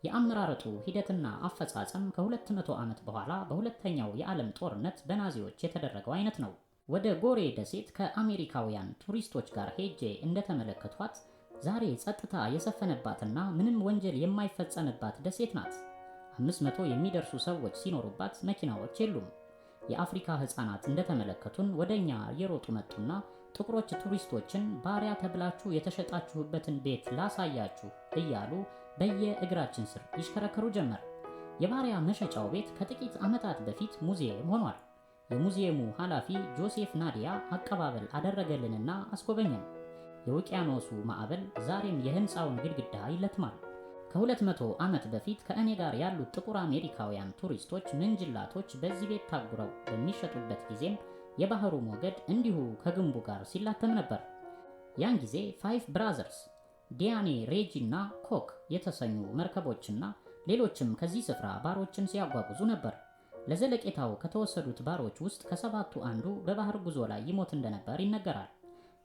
የአመራረጡ ሂደትና አፈጻጸም ከ200 ዓመት በኋላ በሁለተኛው የዓለም ጦርነት በናዚዎች የተደረገው አይነት ነው። ወደ ጎሬ ደሴት ከአሜሪካውያን ቱሪስቶች ጋር ሄጄ እንደተመለከቷት ዛሬ ጸጥታ የሰፈነባትና ምንም ወንጀል የማይፈጸምባት ደሴት ናት። 500 የሚደርሱ ሰዎች ሲኖሩባት መኪናዎች የሉም። የአፍሪካ ህፃናት እንደተመለከቱን ወደኛ እየሮጡ መጡና ጥቁሮች ቱሪስቶችን ባሪያ ተብላችሁ የተሸጣችሁበትን ቤት ላሳያችሁ እያሉ በየእግራችን ስር ይሽከረከሩ ጀመር። የባሪያ መሸጫው ቤት ከጥቂት ዓመታት በፊት ሙዚየም ሆኗል። የሙዚየሙ ኃላፊ ጆሴፍ ናዲያ አቀባበል አደረገልንና አስጎበኘን። የውቅያኖሱ ማዕበል ዛሬም የህንፃውን ግድግዳ ይለትማል። ከ200 ዓመት በፊት ከእኔ ጋር ያሉት ጥቁር አሜሪካውያን ቱሪስቶች ምንጅላቶች በዚህ ቤት ታጉረው በሚሸጡበት ጊዜም የባህሩ ሞገድ እንዲሁ ከግንቡ ጋር ሲላተም ነበር። ያን ጊዜ ፋይቭ ብራዘርስ፣ ዲያኔ፣ ሬጂ እና ኮክ የተሰኙ መርከቦችና ሌሎችም ከዚህ ስፍራ ባሮችን ሲያጓጉዙ ነበር። ለዘለቄታው ከተወሰዱት ባሮች ውስጥ ከ7ቱ አንዱ በባህር ጉዞ ላይ ይሞት እንደነበር ይነገራል።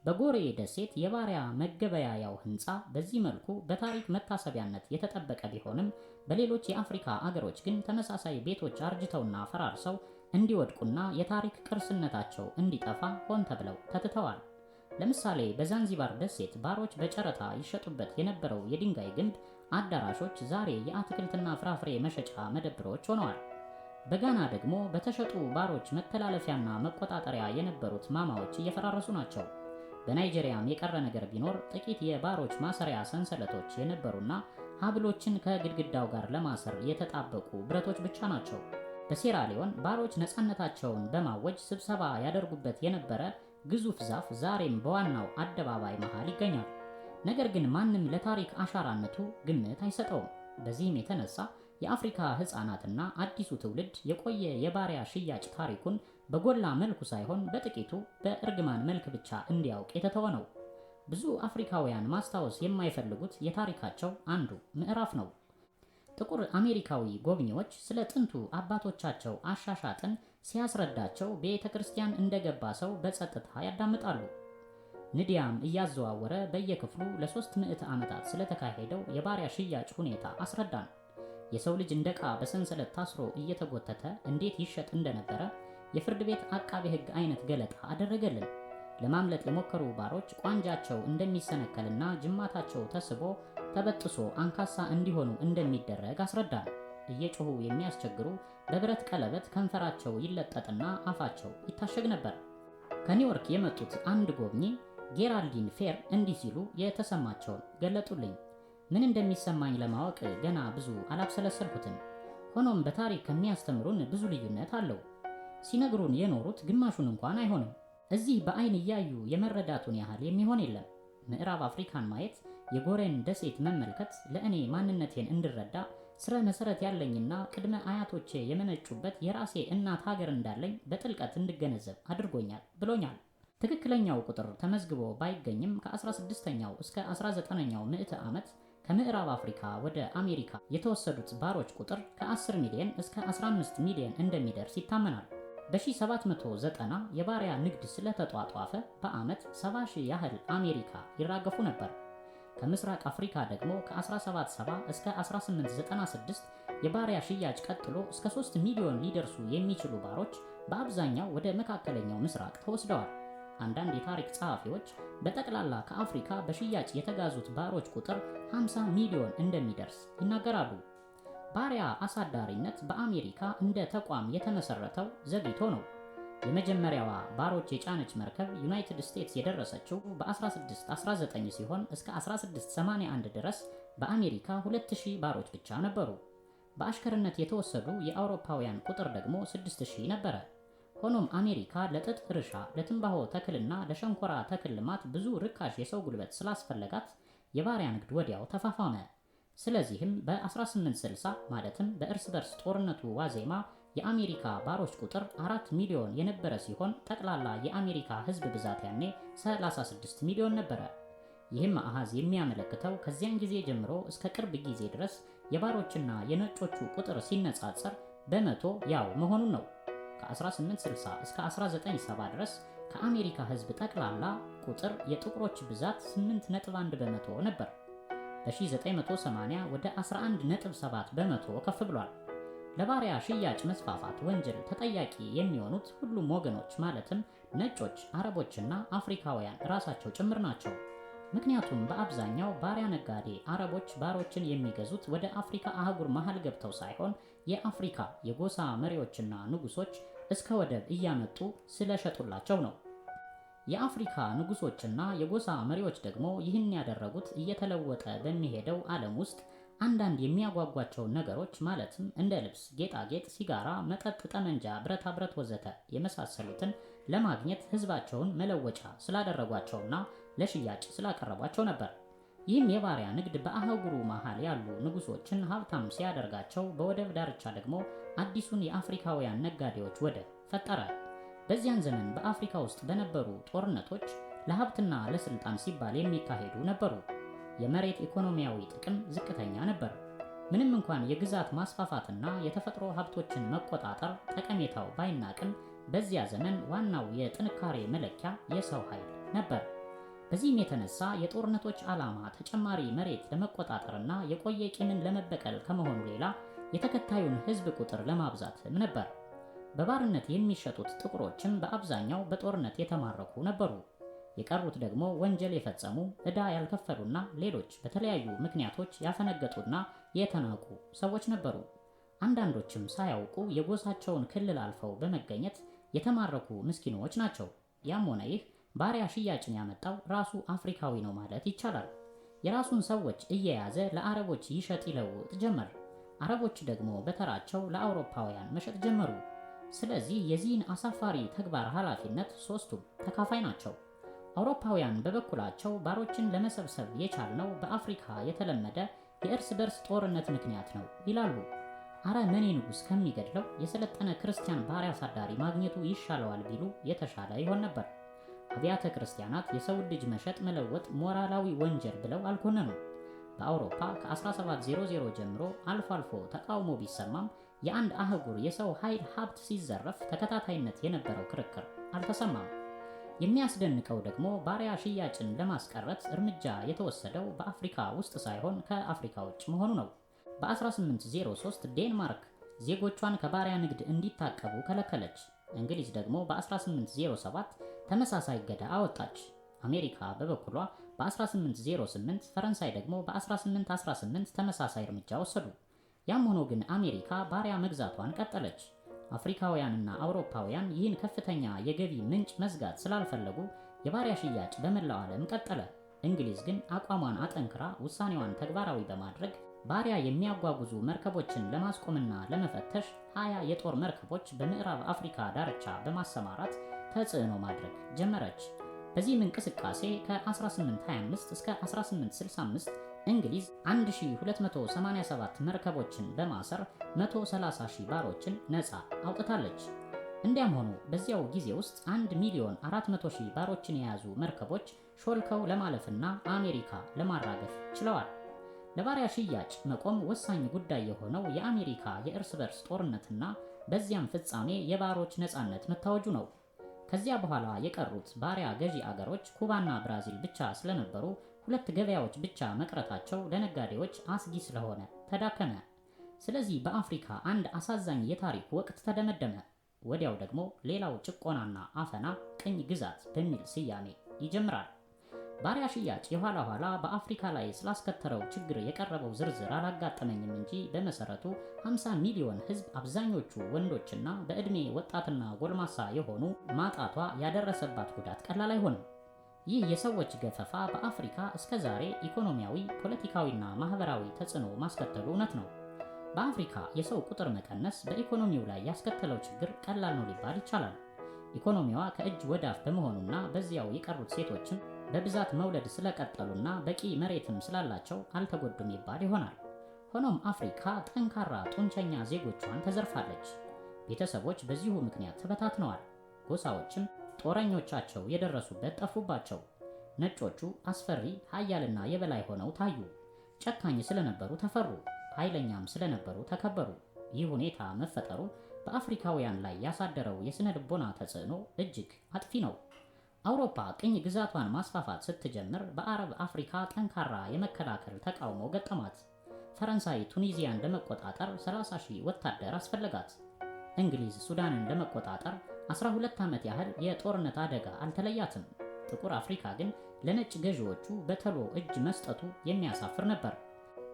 በጎሬ ደሴት የባሪያ መገበያያው ህንፃ በዚህ መልኩ በታሪክ መታሰቢያነት የተጠበቀ ቢሆንም በሌሎች የአፍሪካ አገሮች ግን ተመሳሳይ ቤቶች አርጅተውና ፈራርሰው እንዲወድቁና የታሪክ ቅርስነታቸው እንዲጠፋ ሆን ተብለው ተትተዋል። ለምሳሌ በዛንዚባር ደሴት ባሮች በጨረታ ይሸጡበት የነበረው የድንጋይ ግንብ አዳራሾች ዛሬ የአትክልትና ፍራፍሬ መሸጫ መደብሮች ሆነዋል። በጋና ደግሞ በተሸጡ ባሮች መተላለፊያና መቆጣጠሪያ የነበሩት ማማዎች እየፈራረሱ ናቸው። በናይጄሪያም የቀረ ነገር ቢኖር ጥቂት የባሮች ማሰሪያ ሰንሰለቶች የነበሩና ሀብሎችን ከግድግዳው ጋር ለማሰር የተጣበቁ ብረቶች ብቻ ናቸው። በሴራሊዮን ባሮች ነፃነታቸውን በማወጅ ስብሰባ ያደርጉበት የነበረ ግዙፍ ዛፍ ዛሬም በዋናው አደባባይ መሃል ይገኛል። ነገር ግን ማንም ለታሪክ አሻራነቱ ግምት አይሰጠውም። በዚህም የተነሳ የአፍሪካ ህፃናትና አዲሱ ትውልድ የቆየ የባሪያ ሽያጭ ታሪኩን በጎላ መልኩ ሳይሆን በጥቂቱ በእርግማን መልክ ብቻ እንዲያውቅ የተተወ ነው። ብዙ አፍሪካውያን ማስታወስ የማይፈልጉት የታሪካቸው አንዱ ምዕራፍ ነው። ጥቁር አሜሪካዊ ጎብኚዎች ስለ ጥንቱ አባቶቻቸው አሻሻጥን ሲያስረዳቸው ቤተ ክርስቲያን እንደገባ ሰው በጸጥታ ያዳምጣሉ። ንዲያም እያዘዋወረ በየክፍሉ ለ300 ዓመታት ስለተካሄደው የባሪያ ሽያጭ ሁኔታ አስረዳን። የሰው ልጅ እንደ ዕቃ በሰንሰለት ታስሮ እየተጎተተ እንዴት ይሸጥ እንደነበረ የፍርድ ቤት አቃቤ ሕግ አይነት ገለጣ አደረገልን። ለማምለጥ የሞከሩ ባሮች ቋንጃቸው እንደሚሰነከልና ጅማታቸው ተስቦ ተበጥሶ አንካሳ እንዲሆኑ እንደሚደረግ አስረዳን። እየጮሁ የሚያስቸግሩ በብረት ቀለበት ከንፈራቸው ይለጠጥና አፋቸው ይታሸግ ነበር። ከኒውዮርክ የመጡት አንድ ጎብኚ ጌራልዲን ፌር እንዲህ ሲሉ የተሰማቸውን ገለጡልኝ። ምን እንደሚሰማኝ ለማወቅ ገና ብዙ አላብሰለሰልኩትም። ሆኖም በታሪክ ከሚያስተምሩን ብዙ ልዩነት አለው። ሲነግሩን የኖሩት ግማሹን እንኳን አይሆንም። እዚህ በአይን እያዩ የመረዳቱን ያህል የሚሆን የለም። ምዕራብ አፍሪካን ማየት፣ የጎሬን ደሴት መመልከት ለእኔ ማንነቴን እንድረዳ ስረ መሰረት ያለኝና ቅድመ አያቶቼ የመነጩበት የራሴ እናት ሀገር እንዳለኝ በጥልቀት እንድገነዘብ አድርጎኛል ብሎኛል። ትክክለኛው ቁጥር ተመዝግቦ ባይገኝም ከ16ኛው እስከ 19ኛው ምዕተ ዓመት ከምዕራብ አፍሪካ ወደ አሜሪካ የተወሰዱት ባሮች ቁጥር ከ10 ሚሊዮን እስከ 15 ሚሊዮን እንደሚደርስ ይታመናል። በ1790 የባሪያ ንግድ ስለተጧጧፈ በዓመት 70 ሺህ ያህል አሜሪካ ይራገፉ ነበር። ከምስራቅ አፍሪካ ደግሞ ከ1770 እስከ 1896 የባሪያ ሽያጭ ቀጥሎ እስከ 3 ሚሊዮን ሊደርሱ የሚችሉ ባሮች በአብዛኛው ወደ መካከለኛው ምስራቅ ተወስደዋል። አንዳንድ የታሪክ ጸሐፊዎች በጠቅላላ ከአፍሪካ በሽያጭ የተጋዙት ባሮች ቁጥር 50 ሚሊዮን እንደሚደርስ ይናገራሉ። ባሪያ አሳዳሪነት በአሜሪካ እንደ ተቋም የተመሰረተው ዘግይቶ ነው። የመጀመሪያዋ ባሮች የጫነች መርከብ ዩናይትድ ስቴትስ የደረሰችው በ1619 ሲሆን እስከ 1681 ድረስ በአሜሪካ 2000 ባሮች ብቻ ነበሩ። በአሽከርነት የተወሰዱ የአውሮፓውያን ቁጥር ደግሞ 6000 ነበረ። ሆኖም አሜሪካ ለጥጥ እርሻ፣ ለትንባሆ ተክልና ለሸንኮራ ተክል ልማት ብዙ ርካሽ የሰው ጉልበት ስላስፈለጋት የባሪያ ንግድ ወዲያው ተፋፋመ። ስለዚህም በ1860 ማለትም በእርስ በርስ ጦርነቱ ዋዜማ የአሜሪካ ባሮች ቁጥር 4 ሚሊዮን የነበረ ሲሆን ጠቅላላ የአሜሪካ ሕዝብ ብዛት ያኔ 36 ሚሊዮን ነበረ። ይህም አሃዝ የሚያመለክተው ከዚያን ጊዜ ጀምሮ እስከ ቅርብ ጊዜ ድረስ የባሮችና የነጮቹ ቁጥር ሲነጻጸር በመቶ ያው መሆኑን ነው። ከ1860 እስከ 1970 ድረስ ከአሜሪካ ሕዝብ ጠቅላላ ቁጥር የጥቁሮች ብዛት 8.1 በመቶ ነበር። በ1980 ወደ 11.7 በመቶ ከፍ ብሏል። ለባሪያ ሽያጭ መስፋፋት ወንጀል ተጠያቂ የሚሆኑት ሁሉም ወገኖች ማለትም ነጮች፣ አረቦችና አፍሪካውያን ራሳቸው ጭምር ናቸው። ምክንያቱም በአብዛኛው ባሪያ ነጋዴ አረቦች ባሮችን የሚገዙት ወደ አፍሪካ አህጉር መሃል ገብተው ሳይሆን የአፍሪካ የጎሳ መሪዎችና ንጉሶች እስከ ወደብ እያመጡ ስለሸጡላቸው ነው። የአፍሪካ ንጉሶችና የጎሳ መሪዎች ደግሞ ይህን ያደረጉት እየተለወጠ በሚሄደው ዓለም ውስጥ አንዳንድ የሚያጓጓቸውን ነገሮች ማለትም እንደ ልብስ፣ ጌጣጌጥ፣ ሲጋራ፣ መጠጥ፣ ጠመንጃ፣ ብረታ ብረት ወዘተ የመሳሰሉትን ለማግኘት ህዝባቸውን መለወጫ ስላደረጓቸውና ለሽያጭ ስላቀረቧቸው ነበር። ይህም የባሪያ ንግድ በአህጉሩ መሃል ያሉ ንጉሶችን ሀብታም ሲያደርጋቸው፣ በወደብ ዳርቻ ደግሞ አዲሱን የአፍሪካውያን ነጋዴዎች ወደብ ፈጠረ። በዚያን ዘመን በአፍሪካ ውስጥ በነበሩ ጦርነቶች ለሀብትና ለስልጣን ሲባል የሚካሄዱ ነበሩ። የመሬት ኢኮኖሚያዊ ጥቅም ዝቅተኛ ነበር። ምንም እንኳን የግዛት ማስፋፋትና የተፈጥሮ ሀብቶችን መቆጣጠር ጠቀሜታው ባይናቅም በዚያ ዘመን ዋናው የጥንካሬ መለኪያ የሰው ኃይል ነበር። በዚህም የተነሳ የጦርነቶች ዓላማ ተጨማሪ መሬት ለመቆጣጠርና የቆየ ቂምን ለመበቀል ከመሆኑ ሌላ የተከታዩን ህዝብ ቁጥር ለማብዛትም ነበር። በባርነት የሚሸጡት ጥቁሮችም በአብዛኛው በጦርነት የተማረኩ ነበሩ። የቀሩት ደግሞ ወንጀል የፈጸሙ፣ ዕዳ ያልከፈሉና ሌሎች በተለያዩ ምክንያቶች ያፈነገጡና የተናቁ ሰዎች ነበሩ። አንዳንዶችም ሳያውቁ የጎሳቸውን ክልል አልፈው በመገኘት የተማረኩ ምስኪኖች ናቸው። ያም ሆነ ይህ ባሪያ ሽያጭን ያመጣው ራሱ አፍሪካዊ ነው ማለት ይቻላል። የራሱን ሰዎች እየያዘ ለአረቦች ይሸጥ ይለውጥ ጀመር። አረቦች ደግሞ በተራቸው ለአውሮፓውያን መሸጥ ጀመሩ። ስለዚህ የዚህን አሳፋሪ ተግባር ኃላፊነት ሶስቱም ተካፋይ ናቸው። አውሮፓውያን በበኩላቸው ባሮችን ለመሰብሰብ የቻልነው በአፍሪካ የተለመደ የእርስ በርስ ጦርነት ምክንያት ነው ይላሉ። አረመኔ ንጉሥ ከሚገድለው የሰለጠነ ክርስቲያን ባሪያ አሳዳሪ ማግኘቱ ይሻለዋል ቢሉ የተሻለ ይሆን ነበር። አብያተ ክርስቲያናት የሰው ልጅ መሸጥ መለወጥ ሞራላዊ ወንጀል ብለው አልኮነኑም። በአውሮፓ ከ1700 ጀምሮ አልፎ አልፎ ተቃውሞ ቢሰማም የአንድ አህጉር የሰው ኃይል ሀብት ሲዘረፍ ተከታታይነት የነበረው ክርክር አልተሰማም። የሚያስደንቀው ደግሞ ባሪያ ሽያጭን ለማስቀረት እርምጃ የተወሰደው በአፍሪካ ውስጥ ሳይሆን ከአፍሪካ ውጭ መሆኑ ነው። በ1803 ዴንማርክ ዜጎቿን ከባሪያ ንግድ እንዲታቀቡ ከለከለች። እንግሊዝ ደግሞ በ1807 ተመሳሳይ እገዳ አወጣች። አሜሪካ በበኩሏ በ1808፣ ፈረንሳይ ደግሞ በ1818 ተመሳሳይ እርምጃ ወሰዱ። ያም ሆኖ ግን አሜሪካ ባሪያ መግዛቷን ቀጠለች። አፍሪካውያንና አውሮፓውያን ይህን ከፍተኛ የገቢ ምንጭ መዝጋት ስላልፈለጉ የባሪያ ሽያጭ በመላው ዓለም ቀጠለ። እንግሊዝ ግን አቋሟን አጠንክራ ውሳኔዋን ተግባራዊ በማድረግ ባሪያ የሚያጓጉዙ መርከቦችን ለማስቆምና ለመፈተሽ 20 የጦር መርከቦች በምዕራብ አፍሪካ ዳርቻ በማሰማራት ተጽዕኖ ማድረግ ጀመረች። በዚህም እንቅስቃሴ ከ1825 እስከ 1865 እንግሊዝ 1287 መርከቦችን በማሰር 130,000 ባሮችን ነፃ አውጥታለች። እንዲያም ሆኖ በዚያው ጊዜ ውስጥ 1,400,000 ባሮችን የያዙ መርከቦች ሾልከው ለማለፍና አሜሪካ ለማራገፍ ችለዋል። ለባሪያ ሽያጭ መቆም ወሳኝ ጉዳይ የሆነው የአሜሪካ የእርስ በርስ ጦርነትና በዚያም ፍጻሜ የባሮች ነፃነት መታወጁ ነው። ከዚያ በኋላ የቀሩት ባሪያ ገዢ አገሮች ኩባና ብራዚል ብቻ ስለነበሩ ሁለት ገበያዎች ብቻ መቅረታቸው ለነጋዴዎች አስጊ ስለሆነ ተዳከመ። ስለዚህ በአፍሪካ አንድ አሳዛኝ የታሪክ ወቅት ተደመደመ። ወዲያው ደግሞ ሌላው ጭቆናና አፈና ቅኝ ግዛት በሚል ስያሜ ይጀምራል። ባሪያ ሽያጭ የኋላ ኋላ በአፍሪካ ላይ ስላስከተለው ችግር የቀረበው ዝርዝር አላጋጠመኝም እንጂ በመሰረቱ 50 ሚሊዮን ሕዝብ አብዛኞቹ ወንዶችና በዕድሜ ወጣትና ጎልማሳ የሆኑ ማጣቷ ያደረሰባት ጉዳት ቀላል አይሆንም። ይህ የሰዎች ገፈፋ በአፍሪካ እስከ ዛሬ ኢኮኖሚያዊ፣ ፖለቲካዊና ማህበራዊ ተጽዕኖ ማስከተሉ እውነት ነው። በአፍሪካ የሰው ቁጥር መቀነስ በኢኮኖሚው ላይ ያስከተለው ችግር ቀላል ነው ሊባል ይቻላል። ኢኮኖሚዋ ከእጅ ወዳፍ በመሆኑና በዚያው የቀሩት ሴቶችም በብዛት መውለድ ስለቀጠሉና በቂ መሬትም ስላላቸው አልተጎዱም ይባል ይሆናል። ሆኖም አፍሪካ ጠንካራ ጡንቸኛ ዜጎቿን ተዘርፋለች። ቤተሰቦች በዚሁ ምክንያት ተበታትነዋል። ጎሳዎችም ጦረኞቻቸው የደረሱበት ጠፉባቸው። ነጮቹ አስፈሪ ኃያልና የበላይ ሆነው ታዩ። ጨካኝ ስለነበሩ ተፈሩ፣ ኃይለኛም ስለነበሩ ተከበሩ። ይህ ሁኔታ መፈጠሩ በአፍሪካውያን ላይ ያሳደረው የስነ ልቦና ተጽዕኖ እጅግ አጥፊ ነው። አውሮፓ ቅኝ ግዛቷን ማስፋፋት ስትጀምር በአረብ አፍሪካ ጠንካራ የመከላከል ተቃውሞ ገጠማት። ፈረንሳይ ቱኒዚያን ለመቆጣጠር 30,000 ወታደር አስፈለጋት። እንግሊዝ ሱዳንን ለመቆጣጠር 12 ዓመት ያህል የጦርነት አደጋ አልተለያትም። ጥቁር አፍሪካ ግን ለነጭ ገዢዎቹ በተሎ እጅ መስጠቱ የሚያሳፍር ነበር።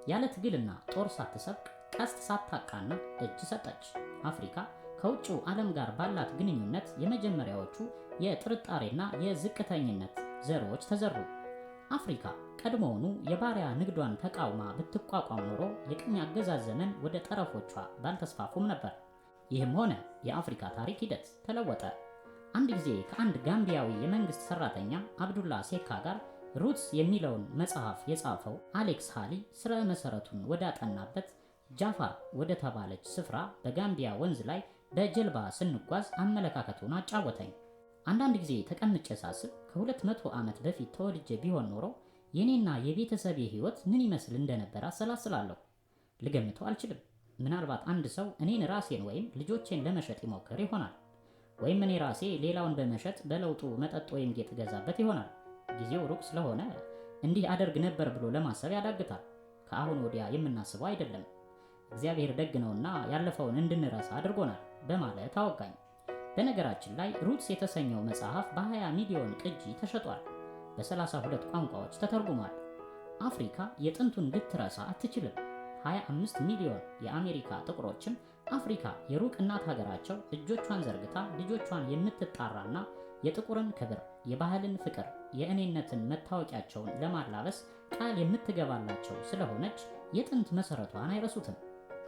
ያለ ትግልና ጦር ሳትሰብቅ ቀስት ሳታቃና እጅ ሰጠች። አፍሪካ ከውጭው ዓለም ጋር ባላት ግንኙነት የመጀመሪያዎቹ የጥርጣሬና የዝቅተኝነት ዘሮች ተዘሩ። አፍሪካ ቀድሞውኑ የባሪያ ንግዷን ተቃውማ ብትቋቋም ኖሮ የቅኝ አገዛዝ ዘመን ወደ ጠረፎቿ ባልተስፋፉም ነበር። ይህም ሆነ የአፍሪካ ታሪክ ሂደት ተለወጠ። አንድ ጊዜ ከአንድ ጋምቢያዊ የመንግስት ሰራተኛ አብዱላ ሴካ ጋር ሩትስ የሚለውን መጽሐፍ የጻፈው አሌክስ ሃሊ ስረ መሰረቱን ወዳጠናበት ጃፋር ወደ ተባለች ስፍራ በጋምቢያ ወንዝ ላይ በጀልባ ስንጓዝ አመለካከቱን አጫወተኝ። አንዳንድ ጊዜ ተቀምጬ ሳስብ ከ200 ዓመት በፊት ተወልጄ ቢሆን ኖሮ የኔና የቤተሰቤ ህይወት ምን ይመስል እንደነበር አሰላስላለሁ። ልገምተው አልችልም። ምናልባት አንድ ሰው እኔን ራሴን ወይም ልጆቼን ለመሸጥ ይሞክር ይሆናል። ወይም እኔ ራሴ ሌላውን በመሸጥ በለውጡ መጠጥ ወይም ጌጥ ገዛበት ይሆናል። ጊዜው ሩቅ ስለሆነ እንዲህ አደርግ ነበር ብሎ ለማሰብ ያዳግታል። ከአሁን ወዲያ የምናስበው አይደለም። እግዚአብሔር ደግ ነውና ያለፈውን እንድንረሳ አድርጎናል በማለት አወጋኝ። በነገራችን ላይ ሩትስ የተሰኘው መጽሐፍ በ20 ሚሊዮን ቅጂ ተሸጧል። በ32 ቋንቋዎች ተተርጉሟል። አፍሪካ የጥንቱን ልትረሳ አትችልም። 25 ሚሊዮን የአሜሪካ ጥቁሮችን አፍሪካ የሩቅ እናት ሀገራቸው እጆቿን ዘርግታ ልጆቿን የምትጣራና የጥቁርን ክብር፣ የባህልን ፍቅር፣ የእኔነትን መታወቂያቸውን ለማላበስ ቃል የምትገባላቸው ስለሆነች የጥንት መሰረቷን አይረሱትም።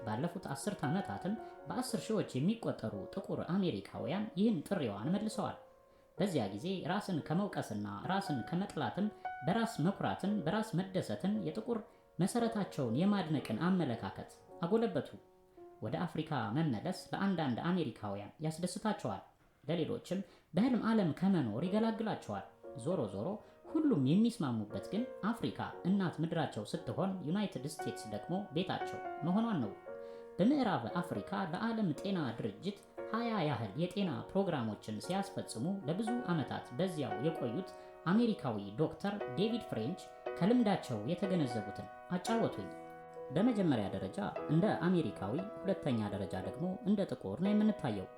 ባለፉት 10 ዓመታትም በ10 ሺዎች የሚቆጠሩ ጥቁር አሜሪካውያን ይህን ጥሪዋን መልሰዋል። በዚያ ጊዜ ራስን ከመውቀስና ራስን ከመጥላትም በራስ መኩራትን፣ በራስ መደሰትን፣ የጥቁር መሰረታቸውን የማድነቅን አመለካከት አጎለበቱ። ወደ አፍሪካ መመለስ ለአንዳንድ አሜሪካውያን ያስደስታቸዋል፣ ለሌሎችም በህልም ዓለም ከመኖር ይገላግላቸዋል። ዞሮ ዞሮ ሁሉም የሚስማሙበት ግን አፍሪካ እናት ምድራቸው ስትሆን ዩናይትድ ስቴትስ ደግሞ ቤታቸው መሆኗን ነው። በምዕራብ አፍሪካ ለዓለም ጤና ድርጅት 20 ያህል የጤና ፕሮግራሞችን ሲያስፈጽሙ ለብዙ ዓመታት በዚያው የቆዩት አሜሪካዊ ዶክተር ዴቪድ ፍሬንች ከልምዳቸው የተገነዘቡትን አጫወቱኝ። በመጀመሪያ ደረጃ እንደ አሜሪካዊ፣ ሁለተኛ ደረጃ ደግሞ እንደ ጥቁር ነው የምንታየው።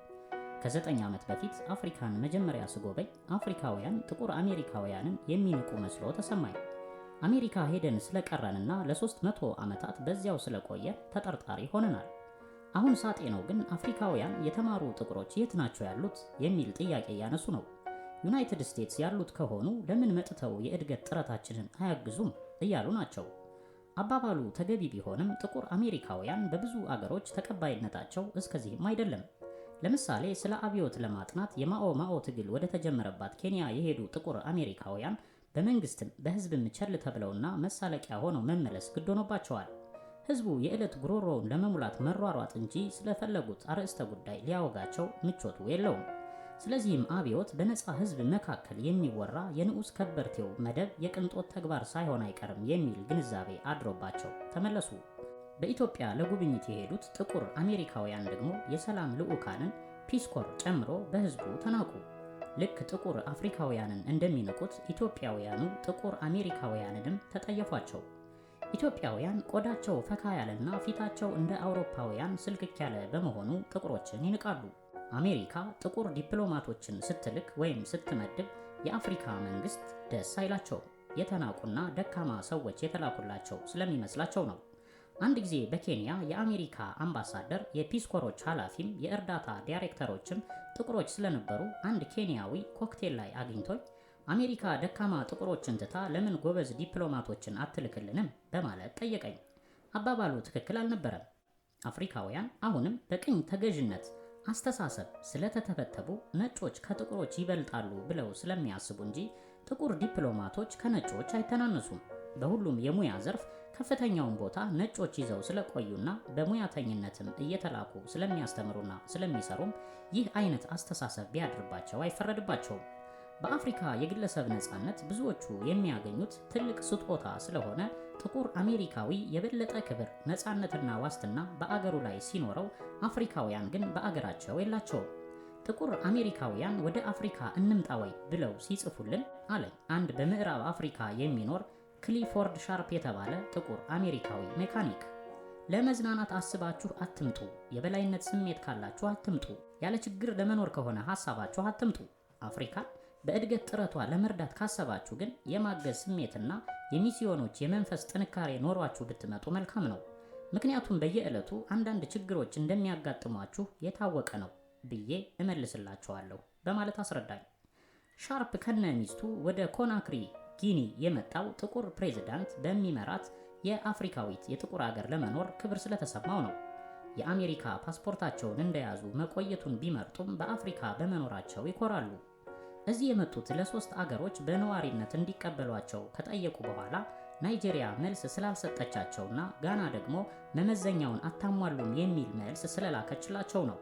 ከ9 ዓመት በፊት አፍሪካን መጀመሪያ ስጎበኝ አፍሪካውያን ጥቁር አሜሪካውያንን የሚንቁ መስሎ ተሰማኝ። አሜሪካ ሄደን ስለቀረንና ለ300 ዓመታት በዚያው ስለቆየ ተጠርጣሪ ሆነናል። አሁን ሳጤነው ግን አፍሪካውያን የተማሩ ጥቁሮች የት ናቸው ያሉት የሚል ጥያቄ እያነሱ ነው። ዩናይትድ ስቴትስ ያሉት ከሆኑ ለምን መጥተው የእድገት ጥረታችንን አያግዙም እያሉ ናቸው። አባባሉ ተገቢ ቢሆንም ጥቁር አሜሪካውያን በብዙ አገሮች ተቀባይነታቸው እስከዚህም አይደለም። ለምሳሌ ስለ አብዮት ለማጥናት የማኦ ማኦ ትግል ወደ ተጀመረባት ኬንያ የሄዱ ጥቁር አሜሪካውያን በመንግስትም በህዝብም ቸል ተብለውና መሳለቂያ ሆነው መመለስ ግድ ሆኖባቸዋል። ህዝቡ የዕለት ጉሮሮውን ለመሙላት መሯሯጥ እንጂ ስለፈለጉት አርዕስተ ጉዳይ ሊያወጋቸው ምቾቱ የለውም። ስለዚህም አብዮት በነፃ ህዝብ መካከል የሚወራ የንዑስ ከበርቴው መደብ የቅንጦት ተግባር ሳይሆን አይቀርም የሚል ግንዛቤ አድሮባቸው ተመለሱ። በኢትዮጵያ ለጉብኝት የሄዱት ጥቁር አሜሪካውያን ደግሞ የሰላም ልዑካንን ፒስኮር ጨምሮ በህዝቡ ተናቁ። ልክ ጥቁር አፍሪካውያንን እንደሚንቁት ኢትዮጵያውያኑ ጥቁር አሜሪካውያንንም ተጠየፏቸው። ኢትዮጵያውያን ቆዳቸው ፈካ ያለና ፊታቸው እንደ አውሮፓውያን ስልክክ ያለ በመሆኑ ጥቁሮችን ይንቃሉ። አሜሪካ ጥቁር ዲፕሎማቶችን ስትልክ ወይም ስትመድብ የአፍሪካ መንግስት ደስ አይላቸው። የተናቁና ደካማ ሰዎች የተላኩላቸው ስለሚመስላቸው ነው። አንድ ጊዜ በኬንያ የአሜሪካ አምባሳደር የፒስኮሮች ኃላፊም የእርዳታ ዳይሬክተሮችም ጥቁሮች ስለነበሩ አንድ ኬንያዊ ኮክቴል ላይ አግኝቶኝ አሜሪካ ደካማ ጥቁሮችን ትታ ለምን ጎበዝ ዲፕሎማቶችን አትልክልንም በማለት ጠየቀኝ። አባባሉ ትክክል አልነበረም። አፍሪካውያን አሁንም በቅኝ ተገዥነት አስተሳሰብ ስለተተበተቡ ነጮች ከጥቁሮች ይበልጣሉ ብለው ስለሚያስቡ እንጂ ጥቁር ዲፕሎማቶች ከነጮች አይተናነሱም። በሁሉም የሙያ ዘርፍ ከፍተኛውን ቦታ ነጮች ይዘው ስለቆዩና በሙያተኝነትም እየተላኩ ስለሚያስተምሩና ስለሚሰሩም ይህ አይነት አስተሳሰብ ቢያድርባቸው አይፈረድባቸውም። በአፍሪካ የግለሰብ ነፃነት ብዙዎቹ የሚያገኙት ትልቅ ስጦታ ስለሆነ ጥቁር አሜሪካዊ የበለጠ ክብር፣ ነፃነትና ዋስትና በአገሩ ላይ ሲኖረው፣ አፍሪካውያን ግን በአገራቸው የላቸውም። ጥቁር አሜሪካውያን ወደ አፍሪካ እንምጣ ወይ ብለው ሲጽፉልን አለኝ አንድ በምዕራብ አፍሪካ የሚኖር ክሊፎርድ ሻርፕ የተባለ ጥቁር አሜሪካዊ ሜካኒክ። ለመዝናናት አስባችሁ አትምጡ፣ የበላይነት ስሜት ካላችሁ አትምጡ፣ ያለ ችግር ለመኖር ከሆነ ሐሳባችሁ አትምጡ። አፍሪካን በእድገት ጥረቷ ለመርዳት ካሰባችሁ ግን የማገዝ ስሜትና የሚስዮኖች የመንፈስ ጥንካሬ ኖሯችሁ ብትመጡ መልካም ነው። ምክንያቱም በየዕለቱ አንዳንድ ችግሮች እንደሚያጋጥሟችሁ የታወቀ ነው ብዬ እመልስላችኋለሁ በማለት አስረዳኝ። ሻርፕ ከነ ሚስቱ ወደ ኮናክሪ ጊኒ የመጣው ጥቁር ፕሬዝዳንት በሚመራት የአፍሪካዊት የጥቁር አገር ለመኖር ክብር ስለተሰማው ነው። የአሜሪካ ፓስፖርታቸውን እንደያዙ መቆየቱን ቢመርጡም በአፍሪካ በመኖራቸው ይኮራሉ። እዚህ የመጡት ለ3 አገሮች በነዋሪነት እንዲቀበሏቸው ከጠየቁ በኋላ ናይጄሪያ መልስ ስላልሰጠቻቸውና ጋና ደግሞ መመዘኛውን አታሟሉም የሚል መልስ ስለላከችላቸው ነው።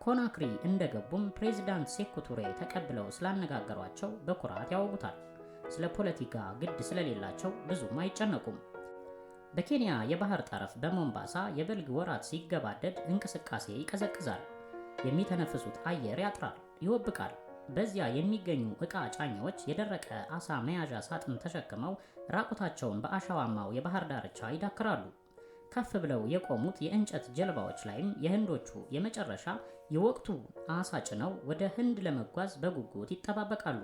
ኮናክሪ እንደገቡም ፕሬዝዳንት ሴኩ ቱሬ ተቀብለው ስላነጋገሯቸው በኩራት ያወጉታል። ስለ ፖለቲካ ግድ ስለሌላቸው ብዙም አይጨነቁም። በኬንያ የባህር ጠረፍ በሞምባሳ የበልግ ወራት ሲገባደድ እንቅስቃሴ ይቀዘቅዛል። የሚተነፍሱት አየር ያጥራል፣ ይወብቃል። በዚያ የሚገኙ ዕቃ ጫኚዎች የደረቀ አሳ መያዣ ሳጥን ተሸክመው ራቁታቸውን በአሸዋማው የባህር ዳርቻ ይዳክራሉ። ከፍ ብለው የቆሙት የእንጨት ጀልባዎች ላይም የህንዶቹ የመጨረሻ የወቅቱ አሳ ጭነው ወደ ህንድ ለመጓዝ በጉጉት ይጠባበቃሉ።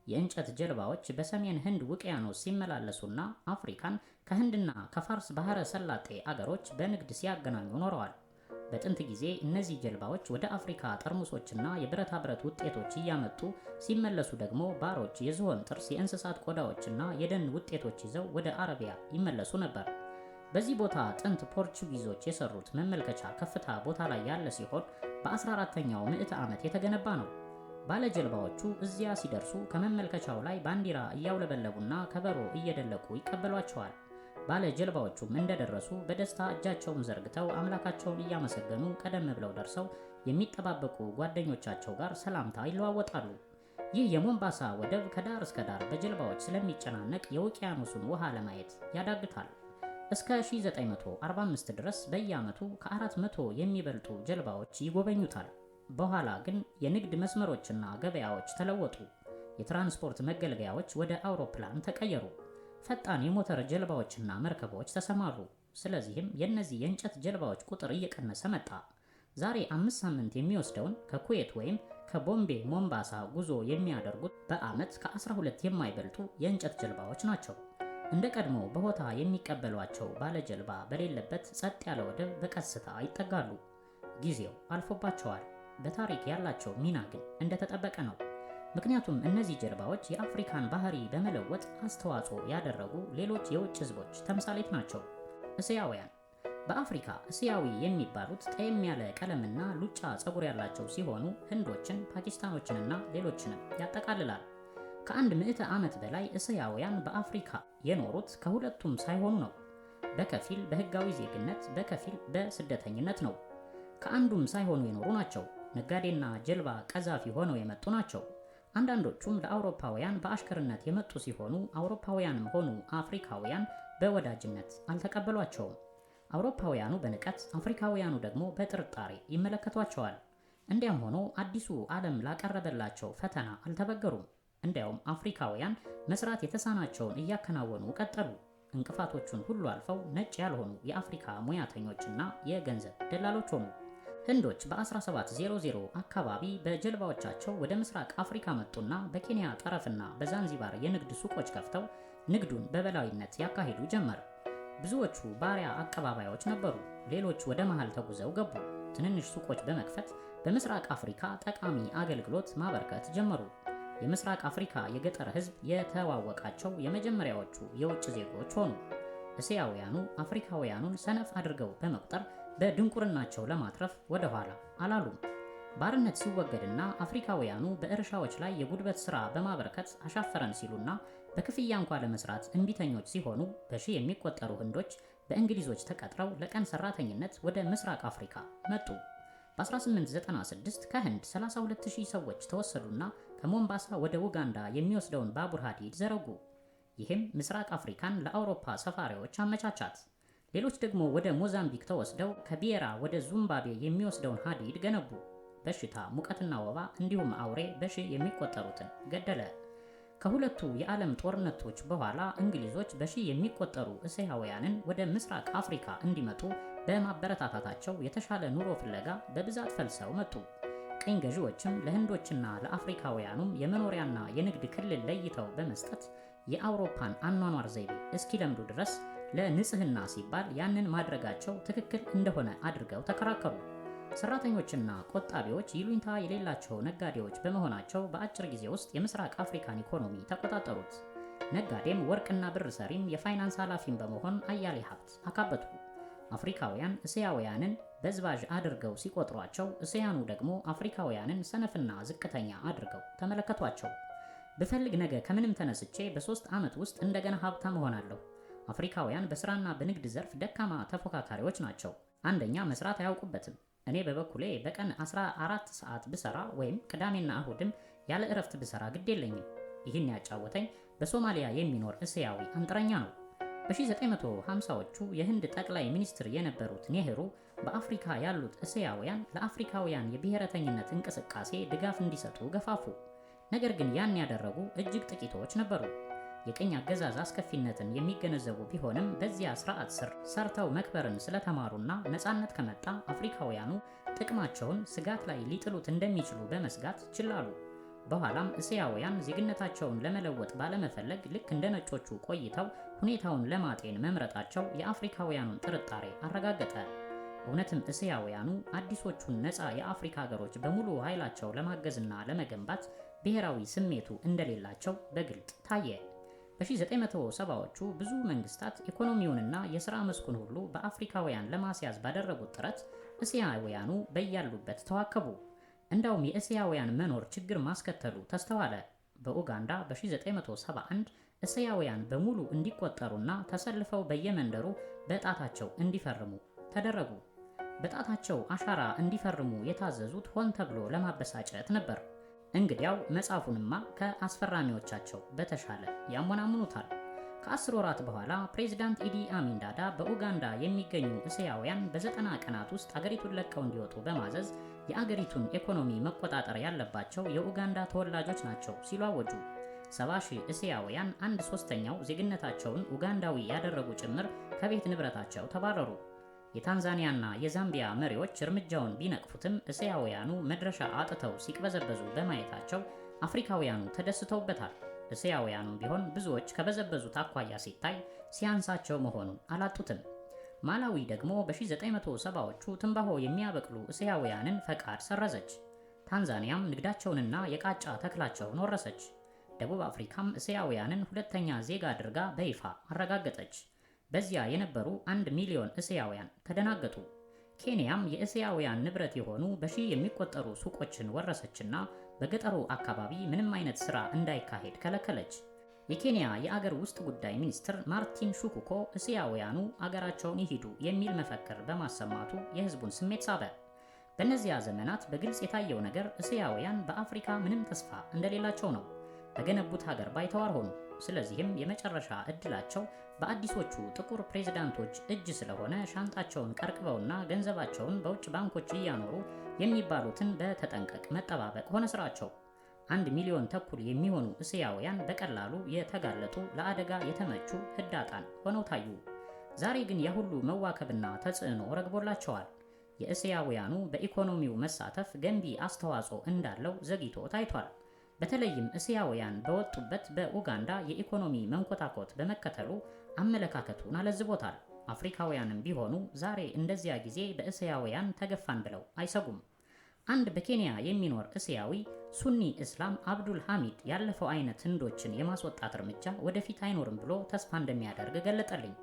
የእንጨት ጀልባዎች በሰሜን ህንድ ውቅያኖስ ሲመላለሱና አፍሪካን ከህንድና ከፋርስ ባህረ ሰላጤ አገሮች በንግድ ሲያገናኙ ኖረዋል። በጥንት ጊዜ እነዚህ ጀልባዎች ወደ አፍሪካ ጠርሙሶችና የብረታ ብረት ውጤቶች እያመጡ ሲመለሱ ደግሞ ባሮች የዝሆን ጥርስ፣ የእንስሳት ቆዳዎችና የደን ውጤቶች ይዘው ወደ አረቢያ ይመለሱ ነበር። በዚህ ቦታ ጥንት ፖርቹጊዞች የሰሩት መመልከቻ ከፍታ ቦታ ላይ ያለ ሲሆን በ14ኛው ምዕተ ዓመት የተገነባ ነው። ባለጀልባዎቹ እዚያ ሲደርሱ ከመመልከቻው ላይ ባንዲራ እያውለበለቡና ከበሮ እየደለቁ ይቀበሏቸዋል። ባለጀልባዎቹም እንደደረሱ በደስታ እጃቸውን ዘርግተው አምላካቸውን እያመሰገኑ ቀደም ብለው ደርሰው የሚጠባበቁ ጓደኞቻቸው ጋር ሰላምታ ይለዋወጣሉ። ይህ የሞምባሳ ወደብ ከዳር እስከ ዳር በጀልባዎች ስለሚጨናነቅ የውቅያኖሱን ውሃ ለማየት ያዳግታል። እስከ 1945 ድረስ በየዓመቱ ከ400 የሚበልጡ ጀልባዎች ይጎበኙታል። በኋላ ግን የንግድ መስመሮችና ገበያዎች ተለወጡ። የትራንስፖርት መገልገያዎች ወደ አውሮፕላን ተቀየሩ። ፈጣን የሞተር ጀልባዎችና መርከቦች ተሰማሩ። ስለዚህም የእነዚህ የእንጨት ጀልባዎች ቁጥር እየቀነሰ መጣ። ዛሬ 5 ሳምንት የሚወስደውን ከኩዌት ወይም ከቦምቤ ሞምባሳ ጉዞ የሚያደርጉት በዓመት ከ12 የማይበልጡ የእንጨት ጀልባዎች ናቸው። እንደ ቀድሞ በሆታ የሚቀበሏቸው ባለጀልባ በሌለበት ጸጥ ያለ ወደብ በቀስታ ይጠጋሉ። ጊዜው አልፎባቸዋል። በታሪክ ያላቸው ሚና ግን እንደተጠበቀ ነው። ምክንያቱም እነዚህ ጀልባዎች የአፍሪካን ባህሪ በመለወጥ አስተዋጽኦ ያደረጉ ሌሎች የውጭ ህዝቦች ተምሳሌት ናቸው። እስያውያን በአፍሪካ እስያዊ የሚባሉት ጠየም ያለ ቀለምና ሉጫ ፀጉር ያላቸው ሲሆኑ ህንዶችን፣ ፓኪስታኖችንና ሌሎችንም ያጠቃልላል። ከአንድ ምዕተ ዓመት በላይ እስያውያን በአፍሪካ የኖሩት ከሁለቱም ሳይሆኑ ነው። በከፊል በህጋዊ ዜግነት፣ በከፊል በስደተኝነት ነው። ከአንዱም ሳይሆኑ የኖሩ ናቸው። ነጋዴና ጀልባ ቀዛፊ ሆነው የመጡ ናቸው። አንዳንዶቹም ለአውሮፓውያን በአሽከርነት የመጡ ሲሆኑ አውሮፓውያንም ሆኑ አፍሪካውያን በወዳጅነት አልተቀበሏቸውም። አውሮፓውያኑ በንቀት፣ አፍሪካውያኑ ደግሞ በጥርጣሬ ይመለከቷቸዋል። እንዲያም ሆኖ አዲሱ ዓለም ላቀረበላቸው ፈተና አልተበገሩም። እንዲያውም አፍሪካውያን መስራት የተሳናቸውን እያከናወኑ ቀጠሉ። እንቅፋቶቹን ሁሉ አልፈው ነጭ ያልሆኑ የአፍሪካ ሙያተኞችና የገንዘብ ደላሎች ሆኑ። ህንዶች በ1700 አካባቢ በጀልባዎቻቸው ወደ ምስራቅ አፍሪካ መጡና በኬንያ ጠረፍና በዛንዚባር የንግድ ሱቆች ከፍተው ንግዱን በበላይነት ያካሂዱ ጀመር። ብዙዎቹ ባሪያ አቀባባዮች ነበሩ። ሌሎች ወደ መሃል ተጉዘው ገቡ። ትንንሽ ሱቆች በመክፈት በምስራቅ አፍሪካ ጠቃሚ አገልግሎት ማበርከት ጀመሩ። የምስራቅ አፍሪካ የገጠር ህዝብ የተዋወቃቸው የመጀመሪያዎቹ የውጭ ዜጎች ሆኑ። እስያውያኑ አፍሪካውያኑን ሰነፍ አድርገው በመቁጠር በድንቁርናቸው ለማትረፍ ወደ ኋላ አላሉም። ባርነት ሲወገድና አፍሪካውያኑ በእርሻዎች ላይ የጉልበት ሥራ በማበርከት አሻፈረን ሲሉና በክፍያ እንኳ ለመስራት እንቢተኞች ሲሆኑ በሺህ የሚቆጠሩ ህንዶች በእንግሊዞች ተቀጥረው ለቀን ሰራተኝነት ወደ ምስራቅ አፍሪካ መጡ። በ1896 ከህንድ 32000 ሰዎች ተወሰዱና ከሞምባሳ ወደ ኡጋንዳ የሚወስደውን ባቡር ሀዲድ ዘረጉ። ይህም ምስራቅ አፍሪካን ለአውሮፓ ሰፋሪዎች አመቻቻት። ሌሎች ደግሞ ወደ ሞዛምቢክ ተወስደው ከቢየራ ወደ ዚምባብዌ የሚወስደውን ሀዲድ ገነቡ። በሽታ፣ ሙቀትና ወባ እንዲሁም አውሬ በሺህ የሚቆጠሩትን ገደለ። ከሁለቱ የዓለም ጦርነቶች በኋላ እንግሊዞች በሺህ የሚቆጠሩ እስያውያንን ወደ ምስራቅ አፍሪካ እንዲመጡ በማበረታታታቸው የተሻለ ኑሮ ፍለጋ በብዛት ፈልሰው መጡ። ቅኝ ገዢዎችም ለህንዶችና ለአፍሪካውያኑም የመኖሪያና የንግድ ክልል ለይተው በመስጠት የአውሮፓን አኗኗር ዘይቤ እስኪለምዱ ድረስ ለንጽህና ሲባል ያንን ማድረጋቸው ትክክል እንደሆነ አድርገው ተከራከሩ። ሰራተኞችና ቆጣቢዎች ይሉኝታ የሌላቸው ነጋዴዎች በመሆናቸው በአጭር ጊዜ ውስጥ የምስራቅ አፍሪካን ኢኮኖሚ ተቆጣጠሩት። ነጋዴም፣ ወርቅና ብር ሰሪም፣ የፋይናንስ ኃላፊም በመሆን አያሌ ሀብት አካበቱ። አፍሪካውያን እስያውያንን በዝባዥ አድርገው ሲቆጥሯቸው፣ እስያኑ ደግሞ አፍሪካውያንን ሰነፍና ዝቅተኛ አድርገው ተመለከቷቸው። ብፈልግ ነገ ከምንም ተነስቼ በ3 ዓመት ውስጥ እንደገና ሀብታም እሆናለሁ። አፍሪካውያን በስራና በንግድ ዘርፍ ደካማ ተፎካካሪዎች ናቸው። አንደኛ መስራት አያውቁበትም። እኔ በበኩሌ በቀን 14 ሰዓት ብሰራ ወይም ቅዳሜና እሁድም ያለ እረፍት ብሰራ ግድ የለኝም። ይህን ያጫወተኝ በሶማሊያ የሚኖር እስያዊ አንጥረኛ ነው። በ1950ዎቹ የህንድ ጠቅላይ ሚኒስትር የነበሩት ኔህሩ በአፍሪካ ያሉት እስያውያን ለአፍሪካውያን የብሔረተኝነት እንቅስቃሴ ድጋፍ እንዲሰጡ ገፋፉ። ነገር ግን ያን ያደረጉ እጅግ ጥቂቶች ነበሩ። የቅኝ አገዛዝ አስከፊነትን የሚገነዘቡ ቢሆንም በዚያ ስርዓት ስር ሰርተው መክበርን ስለተማሩና ነፃነት ከመጣ አፍሪካውያኑ ጥቅማቸውን ስጋት ላይ ሊጥሉት እንደሚችሉ በመስጋት ችላሉ። በኋላም እስያውያን ዜግነታቸውን ለመለወጥ ባለመፈለግ ልክ እንደ ነጮቹ ቆይተው ሁኔታውን ለማጤን መምረጣቸው የአፍሪካውያኑን ጥርጣሬ አረጋገጠ። እውነትም እስያውያኑ አዲሶቹን ነፃ የአፍሪካ ሀገሮች በሙሉ ኃይላቸው ለማገዝና ለመገንባት ብሔራዊ ስሜቱ እንደሌላቸው በግልጥ ታየ። በ1970ዎቹ ብዙ መንግስታት ኢኮኖሚውንና የሥራ መስኩን ሁሉ በአፍሪካውያን ለማስያዝ ባደረጉት ጥረት እስያውያኑ በያሉበት ተዋከቡ። እንዳውም የእስያውያን መኖር ችግር ማስከተሉ ተስተዋለ። በኡጋንዳ በ1971 እስያውያን በሙሉ እንዲቆጠሩና ተሰልፈው በየመንደሩ በጣታቸው እንዲፈርሙ ተደረጉ። በጣታቸው አሻራ እንዲፈርሙ የታዘዙት ሆን ተብሎ ለማበሳጨት ነበር። እንግዲያው መጽሐፉንማ ከአስፈራሚዎቻቸው በተሻለ ያሞናምኑታል። ከ10 ወራት በኋላ ፕሬዚዳንት ኢዲ አሚን ዳዳ በኡጋንዳ የሚገኙ እስያውያን በ90 ቀናት ውስጥ አገሪቱን ለቀው እንዲወጡ በማዘዝ የአገሪቱን ኢኮኖሚ መቆጣጠር ያለባቸው የኡጋንዳ ተወላጆች ናቸው ሲሉ አወጁ። 70,000 እስያውያን 1/3ኛው ዜግነታቸውን ኡጋንዳዊ ያደረጉ ጭምር ከቤት ንብረታቸው ተባረሩ። የታንዛኒያና የዛምቢያ መሪዎች እርምጃውን ቢነቅፉትም እስያውያኑ መድረሻ አጥተው ሲቅበዘበዙ በማየታቸው አፍሪካውያኑ ተደስተውበታል። እስያውያኑም ቢሆን ብዙዎች ከበዘበዙት አኳያ ሲታይ ሲያንሳቸው መሆኑን አላጡትም። ማላዊ ደግሞ በ1970ዎቹ ትንባሆ የሚያበቅሉ እስያውያንን ፈቃድ ሰረዘች። ታንዛኒያም ንግዳቸውንና የቃጫ ተክላቸውን ወረሰች። ደቡብ አፍሪካም እስያውያንን ሁለተኛ ዜጋ አድርጋ በይፋ አረጋገጠች። በዚያ የነበሩ 1 ሚሊዮን እስያውያን ተደናገጡ። ኬንያም የእስያውያን ንብረት የሆኑ በሺህ የሚቆጠሩ ሱቆችን ወረሰችና በገጠሩ አካባቢ ምንም አይነት ሥራ እንዳይካሄድ ከለከለች። የኬንያ የአገር ውስጥ ጉዳይ ሚኒስትር ማርቲን ሹኩኮ እስያውያኑ አገራቸውን ይሂዱ የሚል መፈክር በማሰማቱ የሕዝቡን ስሜት ሳበ። በእነዚያ ዘመናት በግልጽ የታየው ነገር እስያውያን በአፍሪካ ምንም ተስፋ እንደሌላቸው ነው። በገነቡት ሀገር ባይተዋር ሆኑ። ስለዚህም የመጨረሻ እድላቸው በአዲሶቹ ጥቁር ፕሬዝዳንቶች እጅ ስለሆነ ሻንጣቸውን ቀርቅበውና ገንዘባቸውን በውጭ ባንኮች እያኖሩ የሚባሉትን በተጠንቀቅ መጠባበቅ ሆነ ስራቸው። 1 ሚሊዮን ተኩል የሚሆኑ እስያውያን በቀላሉ የተጋለጡ ለአደጋ የተመቹ ህዳጣን ሆነው ታዩ። ዛሬ ግን ያሁሉ መዋከብና ተጽዕኖ ረግቦላቸዋል። የእስያውያኑ በኢኮኖሚው መሳተፍ ገንቢ አስተዋጽኦ እንዳለው ዘግይቶ ታይቷል። በተለይም እስያውያን በወጡበት በኡጋንዳ የኢኮኖሚ መንኮታኮት በመከተሉ አመለካከቱን አለዝቦታል። አፍሪካውያንም ቢሆኑ ዛሬ እንደዚያ ጊዜ በእስያውያን ተገፋን ብለው አይሰጉም። አንድ በኬንያ የሚኖር እስያዊ ሱኒ እስላም አብዱል ሐሚድ ያለፈው አይነት ህንዶችን የማስወጣት እርምጃ ወደፊት አይኖርም ብሎ ተስፋ እንደሚያደርግ ገለጠልኝ።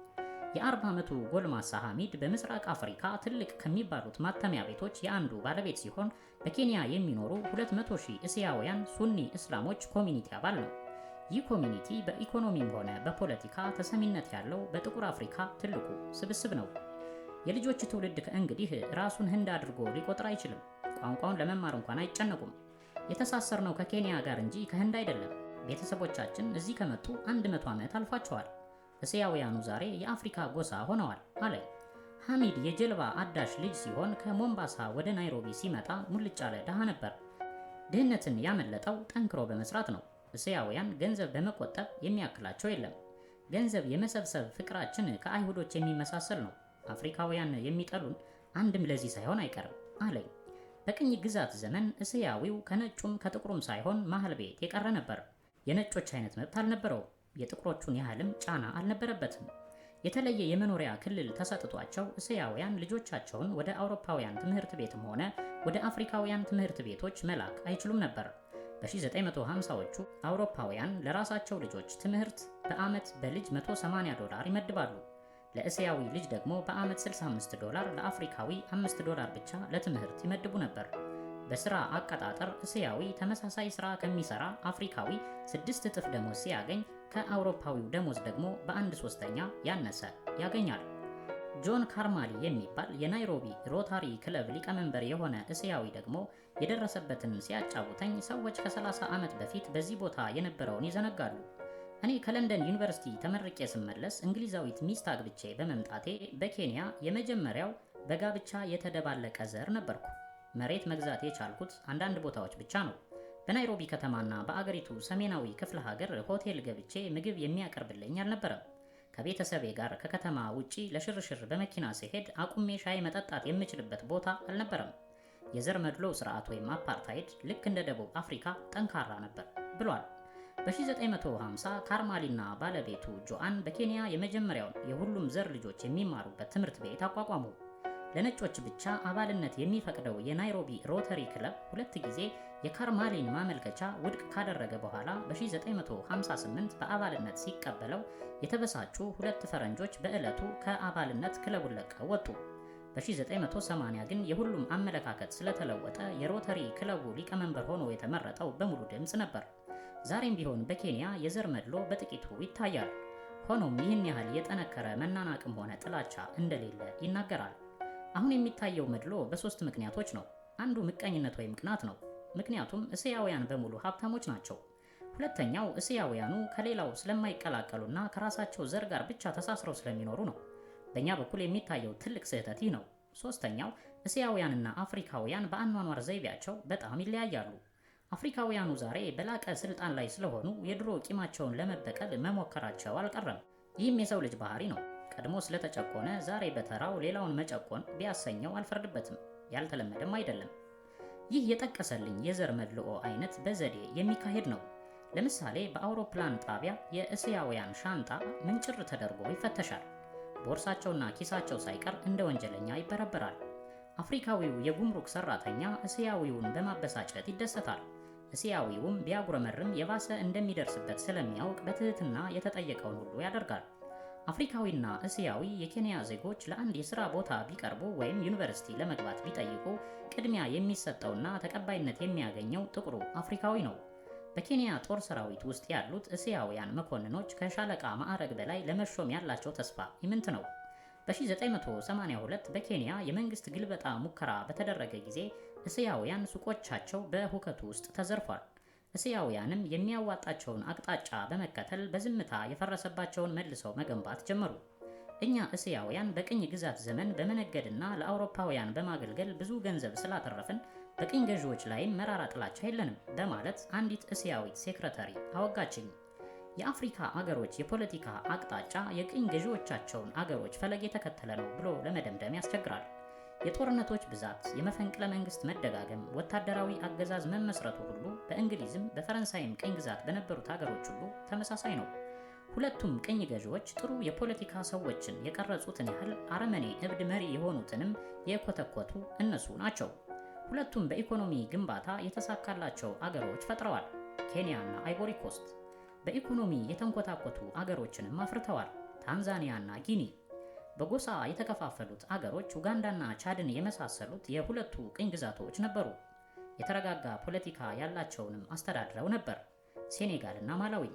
የ40 ዓመቱ ጎልማሳ ሐሚድ በምስራቅ አፍሪካ ትልቅ ከሚባሉት ማተሚያ ቤቶች የአንዱ ባለቤት ሲሆን በኬንያ የሚኖሩ 200,000 እስያውያን ሱኒ እስላሞች ኮሚኒቲ አባል ነው። ይህ ኮሚኒቲ በኢኮኖሚም ሆነ በፖለቲካ ተሰሚነት ያለው በጥቁር አፍሪካ ትልቁ ስብስብ ነው። የልጆች ትውልድ ከእንግዲህ ራሱን ህንድ አድርጎ ሊቆጥር አይችልም። ቋንቋውን ለመማር እንኳን አይጨነቁም። የተሳሰርነው ከኬንያ ጋር እንጂ ከህንድ አይደለም። ቤተሰቦቻችን እዚህ ከመጡ 100 ዓመት አልፏቸዋል። እስያውያኑ ዛሬ የአፍሪካ ጎሳ ሆነዋል አለ። ሐሚድ የጀልባ አዳሽ ልጅ ሲሆን ከሞምባሳ ወደ ናይሮቢ ሲመጣ ሙልጭ ያለ ድሃ ነበር። ድህነትን ያመለጠው ጠንክሮ በመስራት ነው። እስያውያን ገንዘብ በመቆጠብ የሚያክላቸው የለም። ገንዘብ የመሰብሰብ ፍቅራችን ከአይሁዶች የሚመሳሰል ነው። አፍሪካውያን የሚጠሉን አንድም ለዚህ ሳይሆን አይቀርም አለኝ። በቅኝ ግዛት ዘመን እስያዊው ከነጩም ከጥቁሩም ሳይሆን መሀል ቤት የቀረ ነበር። የነጮች አይነት መብት አልነበረውም። የጥቁሮቹን ያህልም ጫና አልነበረበትም። የተለየ የመኖሪያ ክልል ተሰጥቷቸው እስያውያን ልጆቻቸውን ወደ አውሮፓውያን ትምህርት ቤትም ሆነ ወደ አፍሪካውያን ትምህርት ቤቶች መላክ አይችሉም ነበር። በ1950ዎቹ አውሮፓውያን ለራሳቸው ልጆች ትምህርት በዓመት በልጅ $180 ይመድባሉ። ለእስያዊ ልጅ ደግሞ በዓመት $65፣ ለአፍሪካዊ $5 ብቻ ለትምህርት ይመድቡ ነበር። በስራ አቀጣጠር እስያዊ ተመሳሳይ ስራ ከሚሰራ አፍሪካዊ 6 እጥፍ ደሞዝ ሲያገኝ ከአውሮፓዊው ደሞዝ ደግሞ በ1/3 ያነሰ ያገኛል። ጆን ካርማሊ የሚባል የናይሮቢ ሮታሪ ክለብ ሊቀመንበር የሆነ እስያዊ ደግሞ የደረሰበትን ሲያጫውተኝ ሰዎች ከ30 ዓመት በፊት በዚህ ቦታ የነበረውን ይዘነጋሉ። እኔ ከለንደን ዩኒቨርሲቲ ተመርቄ ስመለስ እንግሊዛዊት ሚስት አግብቼ በመምጣቴ በኬንያ የመጀመሪያው በጋብቻ የተደባለቀ ዘር ነበርኩ። መሬት መግዛት የቻልኩት አንዳንድ ቦታዎች ብቻ ነው። በናይሮቢ ከተማና በአገሪቱ ሰሜናዊ ክፍለ ሀገር ሆቴል ገብቼ ምግብ የሚያቀርብልኝ አልነበረም። ከቤተሰቤ ጋር ከከተማ ውጪ ለሽርሽር በመኪና ሲሄድ አቁሜ ሻይ መጠጣት የምችልበት ቦታ አልነበረም። የዘር መድሎ ስርዓት ወይም አፓርታይድ ልክ እንደ ደቡብ አፍሪካ ጠንካራ ነበር ብሏል። በ1950 ካርማሊና ባለቤቱ ጆአን በኬንያ የመጀመሪያውን የሁሉም ዘር ልጆች የሚማሩበት ትምህርት ቤት አቋቋሙ። ለነጮች ብቻ አባልነት የሚፈቅደው የናይሮቢ ሮተሪ ክለብ 2 ጊዜ የካርማሊን ማመልከቻ ውድቅ ካደረገ በኋላ በ1958 በአባልነት ሲቀበለው የተበሳጩ 2 ፈረንጆች በዕለቱ ከአባልነት ክለቡን ለቀው ወጡ። በ1980 ግን የሁሉም አመለካከት ስለተለወጠ የሮተሪ ክለቡ ሊቀመንበር ሆኖ የተመረጠው በሙሉ ድምፅ ነበር። ዛሬም ቢሆን በኬንያ የዘር መድሎ በጥቂቱ ይታያል። ሆኖም ይህን ያህል የጠነከረ መናናቅም ሆነ ጥላቻ እንደሌለ ይናገራል። አሁን የሚታየው መድሎ በ3 ምክንያቶች ነው። አንዱ ምቀኝነት ወይም ቅናት ነው። ምክንያቱም እስያውያን በሙሉ ሀብታሞች ናቸው። ሁለተኛው እስያውያኑ ከሌላው ስለማይቀላቀሉና ከራሳቸው ዘር ጋር ብቻ ተሳስረው ስለሚኖሩ ነው። በእኛ በኩል የሚታየው ትልቅ ስህተት ይህ ነው። ሶስተኛው እስያውያንና አፍሪካውያን በአኗኗር ዘይቤያቸው በጣም ይለያያሉ። አፍሪካውያኑ ዛሬ በላቀ ስልጣን ላይ ስለሆኑ የድሮ ቂማቸውን ለመበቀል መሞከራቸው አልቀረም። ይህም የሰው ልጅ ባህሪ ነው። ቀድሞ ስለተጨቆነ ዛሬ በተራው ሌላውን መጨቆን ቢያሰኘው አልፈርድበትም። ያልተለመደም አይደለም። ይህ የጠቀሰልኝ የዘር መድልኦ አይነት በዘዴ የሚካሄድ ነው። ለምሳሌ በአውሮፕላን ጣቢያ የእስያውያን ሻንጣ ምንጭር ተደርጎ ይፈተሻል። ቦርሳቸውና ኪሳቸው ሳይቀር እንደ ወንጀለኛ ይበረበራል። አፍሪካዊው የጉምሩክ ሰራተኛ እስያዊውን በማበሳጨት ይደሰታል። እስያዊውም ቢያጉረመርም የባሰ እንደሚደርስበት ስለሚያውቅ በትህትና የተጠየቀውን ሁሉ ያደርጋል። አፍሪካዊና እስያዊ የኬንያ ዜጎች ለአንድ የሥራ ቦታ ቢቀርቡ ወይም ዩኒቨርሲቲ ለመግባት ቢጠይቁ ቅድሚያ የሚሰጠውና ተቀባይነት የሚያገኘው ጥቁሩ አፍሪካዊ ነው። በኬንያ ጦር ሰራዊት ውስጥ ያሉት እስያውያን መኮንኖች ከሻለቃ ማዕረግ በላይ ለመሾም ያላቸው ተስፋ ኢምንት ነው። በ1982 በኬንያ የመንግስት ግልበጣ ሙከራ በተደረገ ጊዜ እስያውያን ሱቆቻቸው በሁከቱ ውስጥ ተዘርፏል። እስያውያንም የሚያዋጣቸውን አቅጣጫ በመከተል በዝምታ የፈረሰባቸውን መልሰው መገንባት ጀመሩ። እኛ እስያውያን በቅኝ ግዛት ዘመን በመነገድና ለአውሮፓውያን በማገልገል ብዙ ገንዘብ ስላተረፍን በቅኝ ገዢዎች ላይም መራራ ጥላቻ የለንም በማለት አንዲት እስያዊት ሴክሬታሪ አወጋችኝ። የአፍሪካ አገሮች የፖለቲካ አቅጣጫ የቅኝ ገዢዎቻቸውን አገሮች ፈለግ የተከተለ ነው ብሎ ለመደምደም ያስቸግራል። የጦርነቶች ብዛት፣ የመፈንቅለ መንግስት መደጋገም፣ ወታደራዊ አገዛዝ መመስረቱ ሁሉ በእንግሊዝም በፈረንሳይም ቅኝ ግዛት በነበሩት ሀገሮች ሁሉ ተመሳሳይ ነው። ሁለቱም ቅኝ ገዢዎች ጥሩ የፖለቲካ ሰዎችን የቀረጹትን ያህል አረመኔ እብድ መሪ የሆኑትንም የኮተኮቱ እነሱ ናቸው። ሁለቱም በኢኮኖሚ ግንባታ የተሳካላቸው አገሮች ፈጥረዋል። ኬንያና አይቮሪ ኮስት በኢኮኖሚ የተንኮታኮቱ አገሮችንም አፍርተዋል። ታንዛኒያና ጊኒ በጎሳ የተከፋፈሉት አገሮች ኡጋንዳና ቻድን የመሳሰሉት የሁለቱ ቅኝ ግዛቶች ነበሩ። የተረጋጋ ፖለቲካ ያላቸውንም አስተዳድረው ነበር። ሴኔጋልና ማላዊ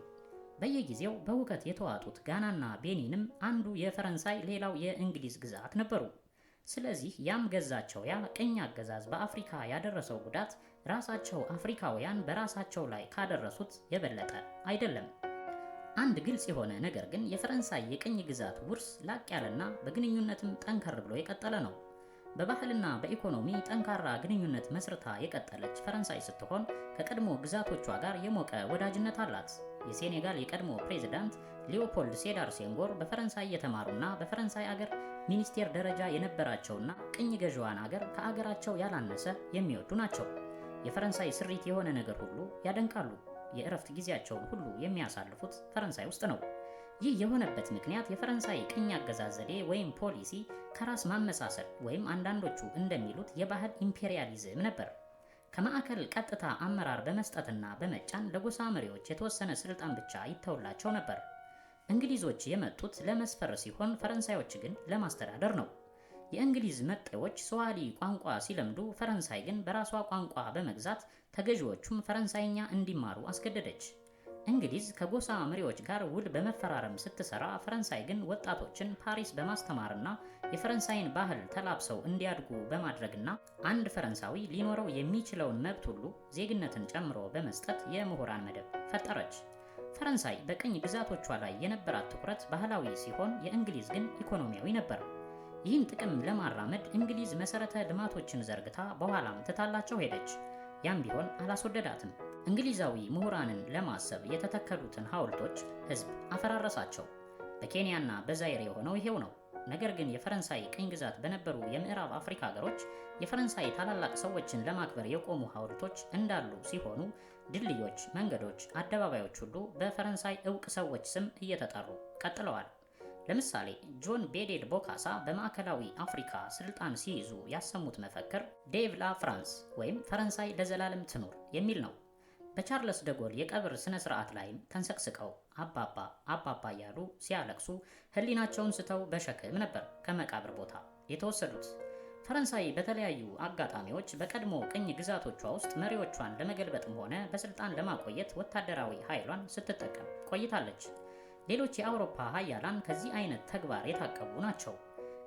በየጊዜው በሁከት የተዋጡት ጋናና ቤኒንም አንዱ የፈረንሳይ ሌላው የእንግሊዝ ግዛት ነበሩ። ስለዚህ ያም ገዛቸው ያ ቅኝ አገዛዝ በአፍሪካ ያደረሰው ጉዳት ራሳቸው አፍሪካውያን በራሳቸው ላይ ካደረሱት የበለጠ አይደለም። አንድ ግልጽ የሆነ ነገር ግን የፈረንሳይ የቅኝ ግዛት ውርስ ላቅ ያለና በግንኙነትም ጠንከር ብሎ የቀጠለ ነው። በባህልና በኢኮኖሚ ጠንካራ ግንኙነት መስርታ የቀጠለች ፈረንሳይ ስትሆን ከቀድሞ ግዛቶቿ ጋር የሞቀ ወዳጅነት አላት። የሴኔጋል የቀድሞ ፕሬዝዳንት ሊዮፖልድ ሴዳር ሴንጎር በፈረንሳይ የተማሩና በፈረንሳይ አገር ሚኒስቴር ደረጃ የነበራቸውና ቅኝ ገዢዋን አገር ከአገራቸው ያላነሰ የሚወዱ ናቸው። የፈረንሳይ ስሪት የሆነ ነገር ሁሉ ያደንቃሉ። የእረፍት ጊዜያቸውን ሁሉ የሚያሳልፉት ፈረንሳይ ውስጥ ነው። ይህ የሆነበት ምክንያት የፈረንሳይ ቅኝ አገዛዝ ዘዴ ወይም ፖሊሲ ከራስ ማመሳሰል ወይም አንዳንዶቹ እንደሚሉት የባህል ኢምፔሪያሊዝም ነበር። ከማዕከል ቀጥታ አመራር በመስጠትና በመጫን ለጎሳ መሪዎች የተወሰነ ስልጣን ብቻ ይተውላቸው ነበር። እንግሊዞች የመጡት ለመስፈር ሲሆን ፈረንሳዮች ግን ለማስተዳደር ነው። የእንግሊዝ መጤዎች ስዋሂሊ ቋንቋ ሲለምዱ፣ ፈረንሳይ ግን በራሷ ቋንቋ በመግዛት ተገዢዎቹም ፈረንሳይኛ እንዲማሩ አስገደደች። እንግሊዝ ከጎሳ መሪዎች ጋር ውል በመፈራረም ስትሰራ፣ ፈረንሳይ ግን ወጣቶችን ፓሪስ በማስተማርና የፈረንሳይን ባህል ተላብሰው እንዲያድጉ በማድረግና አንድ ፈረንሳዊ ሊኖረው የሚችለውን መብት ሁሉ ዜግነትን ጨምሮ በመስጠት የምሁራን መደብ ፈጠረች። ፈረንሳይ በቅኝ ግዛቶቿ ላይ የነበራት ትኩረት ባህላዊ ሲሆን፣ የእንግሊዝ ግን ኢኮኖሚያዊ ነበር። ይህን ጥቅም ለማራመድ እንግሊዝ መሰረተ ልማቶችን ዘርግታ በኋላም ትታላቸው ሄደች። ያም ቢሆን አላስወደዳትም። እንግሊዛዊ ምሁራንን ለማሰብ የተተከሉትን ሐውልቶች ሕዝብ አፈራረሳቸው። በኬንያና በዛይር የሆነው ይሄው ነው። ነገር ግን የፈረንሳይ ቅኝ ግዛት በነበሩ የምዕራብ አፍሪካ ሀገሮች የፈረንሳይ ታላላቅ ሰዎችን ለማክበር የቆሙ ሐውልቶች እንዳሉ ሲሆኑ፣ ድልድዮች፣ መንገዶች፣ አደባባዮች ሁሉ በፈረንሳይ ዕውቅ ሰዎች ስም እየተጠሩ ቀጥለዋል። ለምሳሌ ጆን ቤዴድ ቦካሳ በማዕከላዊ አፍሪካ ስልጣን ሲይዙ ያሰሙት መፈክር ዴቭ ላ ፍራንስ ወይም ፈረንሳይ ለዘላለም ትኑር የሚል ነው። በቻርለስ ደጎል የቀብር ስነ ስርዓት ላይም ተንሰቅስቀው አባባ አባባ እያሉ ሲያለቅሱ ህሊናቸውን ስተው በሸክም ነበር ከመቃብር ቦታ የተወሰዱት። ፈረንሳይ በተለያዩ አጋጣሚዎች በቀድሞ ቅኝ ግዛቶቿ ውስጥ መሪዎቿን ለመገልበጥም ሆነ በስልጣን ለማቆየት ወታደራዊ ኃይሏን ስትጠቀም ቆይታለች። ሌሎች የአውሮፓ ሀያላን ከዚህ አይነት ተግባር የታቀቡ ናቸው።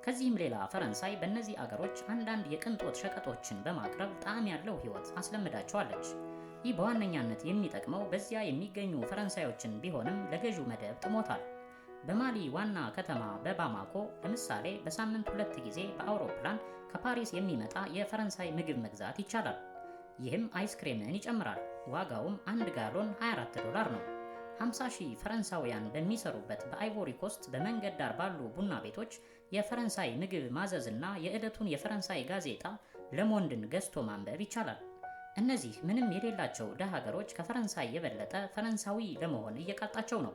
ከዚህም ሌላ ፈረንሳይ በእነዚህ አገሮች አንዳንድ የቅንጦት ሸቀጦችን በማቅረብ ጣዕም ያለው ህይወት አስለምዳቸዋለች። ይህ በዋነኛነት የሚጠቅመው በዚያ የሚገኙ ፈረንሳዮችን ቢሆንም ለገዢው መደብ ጥሞታል። በማሊ ዋና ከተማ በባማኮ ለምሳሌ በሳምንት 2 ጊዜ በአውሮፕላን ከፓሪስ የሚመጣ የፈረንሳይ ምግብ መግዛት ይቻላል። ይህም አይስክሬምን ይጨምራል። ዋጋውም 1 ጋሎን $24 ነው። 50,000 ፈረንሳውያን በሚሰሩበት በአይቮሪ ኮስት በመንገድ ዳር ባሉ ቡና ቤቶች የፈረንሳይ ምግብ ማዘዝና የዕለቱን የፈረንሳይ ጋዜጣ ለሞንድን ገዝቶ ማንበብ ይቻላል። እነዚህ ምንም የሌላቸው ደሃ ሀገሮች ከፈረንሳይ የበለጠ ፈረንሳዊ ለመሆን እየቃጣቸው ነው።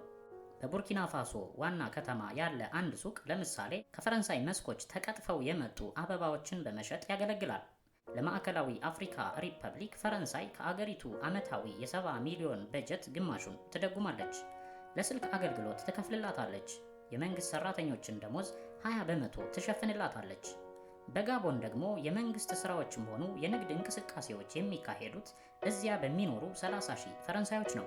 በቡርኪና ፋሶ ዋና ከተማ ያለ አንድ ሱቅ ለምሳሌ ከፈረንሳይ መስኮች ተቀጥፈው የመጡ አበባዎችን በመሸጥ ያገለግላል። ለማዕከላዊ አፍሪካ ሪፐብሊክ ፈረንሳይ ከአገሪቱ ዓመታዊ የ70 ሚሊዮን በጀት ግማሹን ትደጉማለች። ለስልክ አገልግሎት ትከፍልላታለች። የመንግስት ሰራተኞችን ደሞዝ 20 በመቶ ትሸፍንላታለች። በጋቦን ደግሞ የመንግስት ስራዎችም ሆኑ የንግድ እንቅስቃሴዎች የሚካሄዱት እዚያ በሚኖሩ 30 ሺህ ፈረንሳዮች ነው።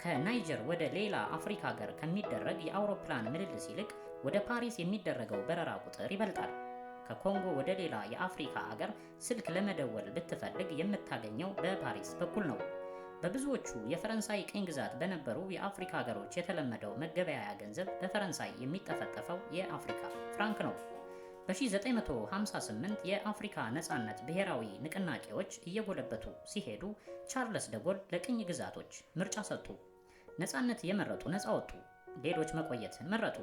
ከናይጀር ወደ ሌላ አፍሪካ ሀገር ከሚደረግ የአውሮፕላን ምልልስ ይልቅ ወደ ፓሪስ የሚደረገው በረራ ቁጥር ይበልጣል። ከኮንጎ ወደ ሌላ የአፍሪካ ሀገር ስልክ ለመደወል ብትፈልግ የምታገኘው በፓሪስ በኩል ነው። በብዙዎቹ የፈረንሳይ ቅኝ ግዛት በነበሩ የአፍሪካ ሀገሮች የተለመደው መገበያያ ገንዘብ በፈረንሳይ የሚጠፈጠፈው የአፍሪካ ፍራንክ ነው። በ1958 የአፍሪካ ነጻነት ብሔራዊ ንቅናቄዎች እየጎለበቱ ሲሄዱ ቻርለስ ደጎል ለቅኝ ግዛቶች ምርጫ ሰጡ። ነጻነት የመረጡ ነጻ ወጡ፣ ሌሎች መቆየትን መረጡ።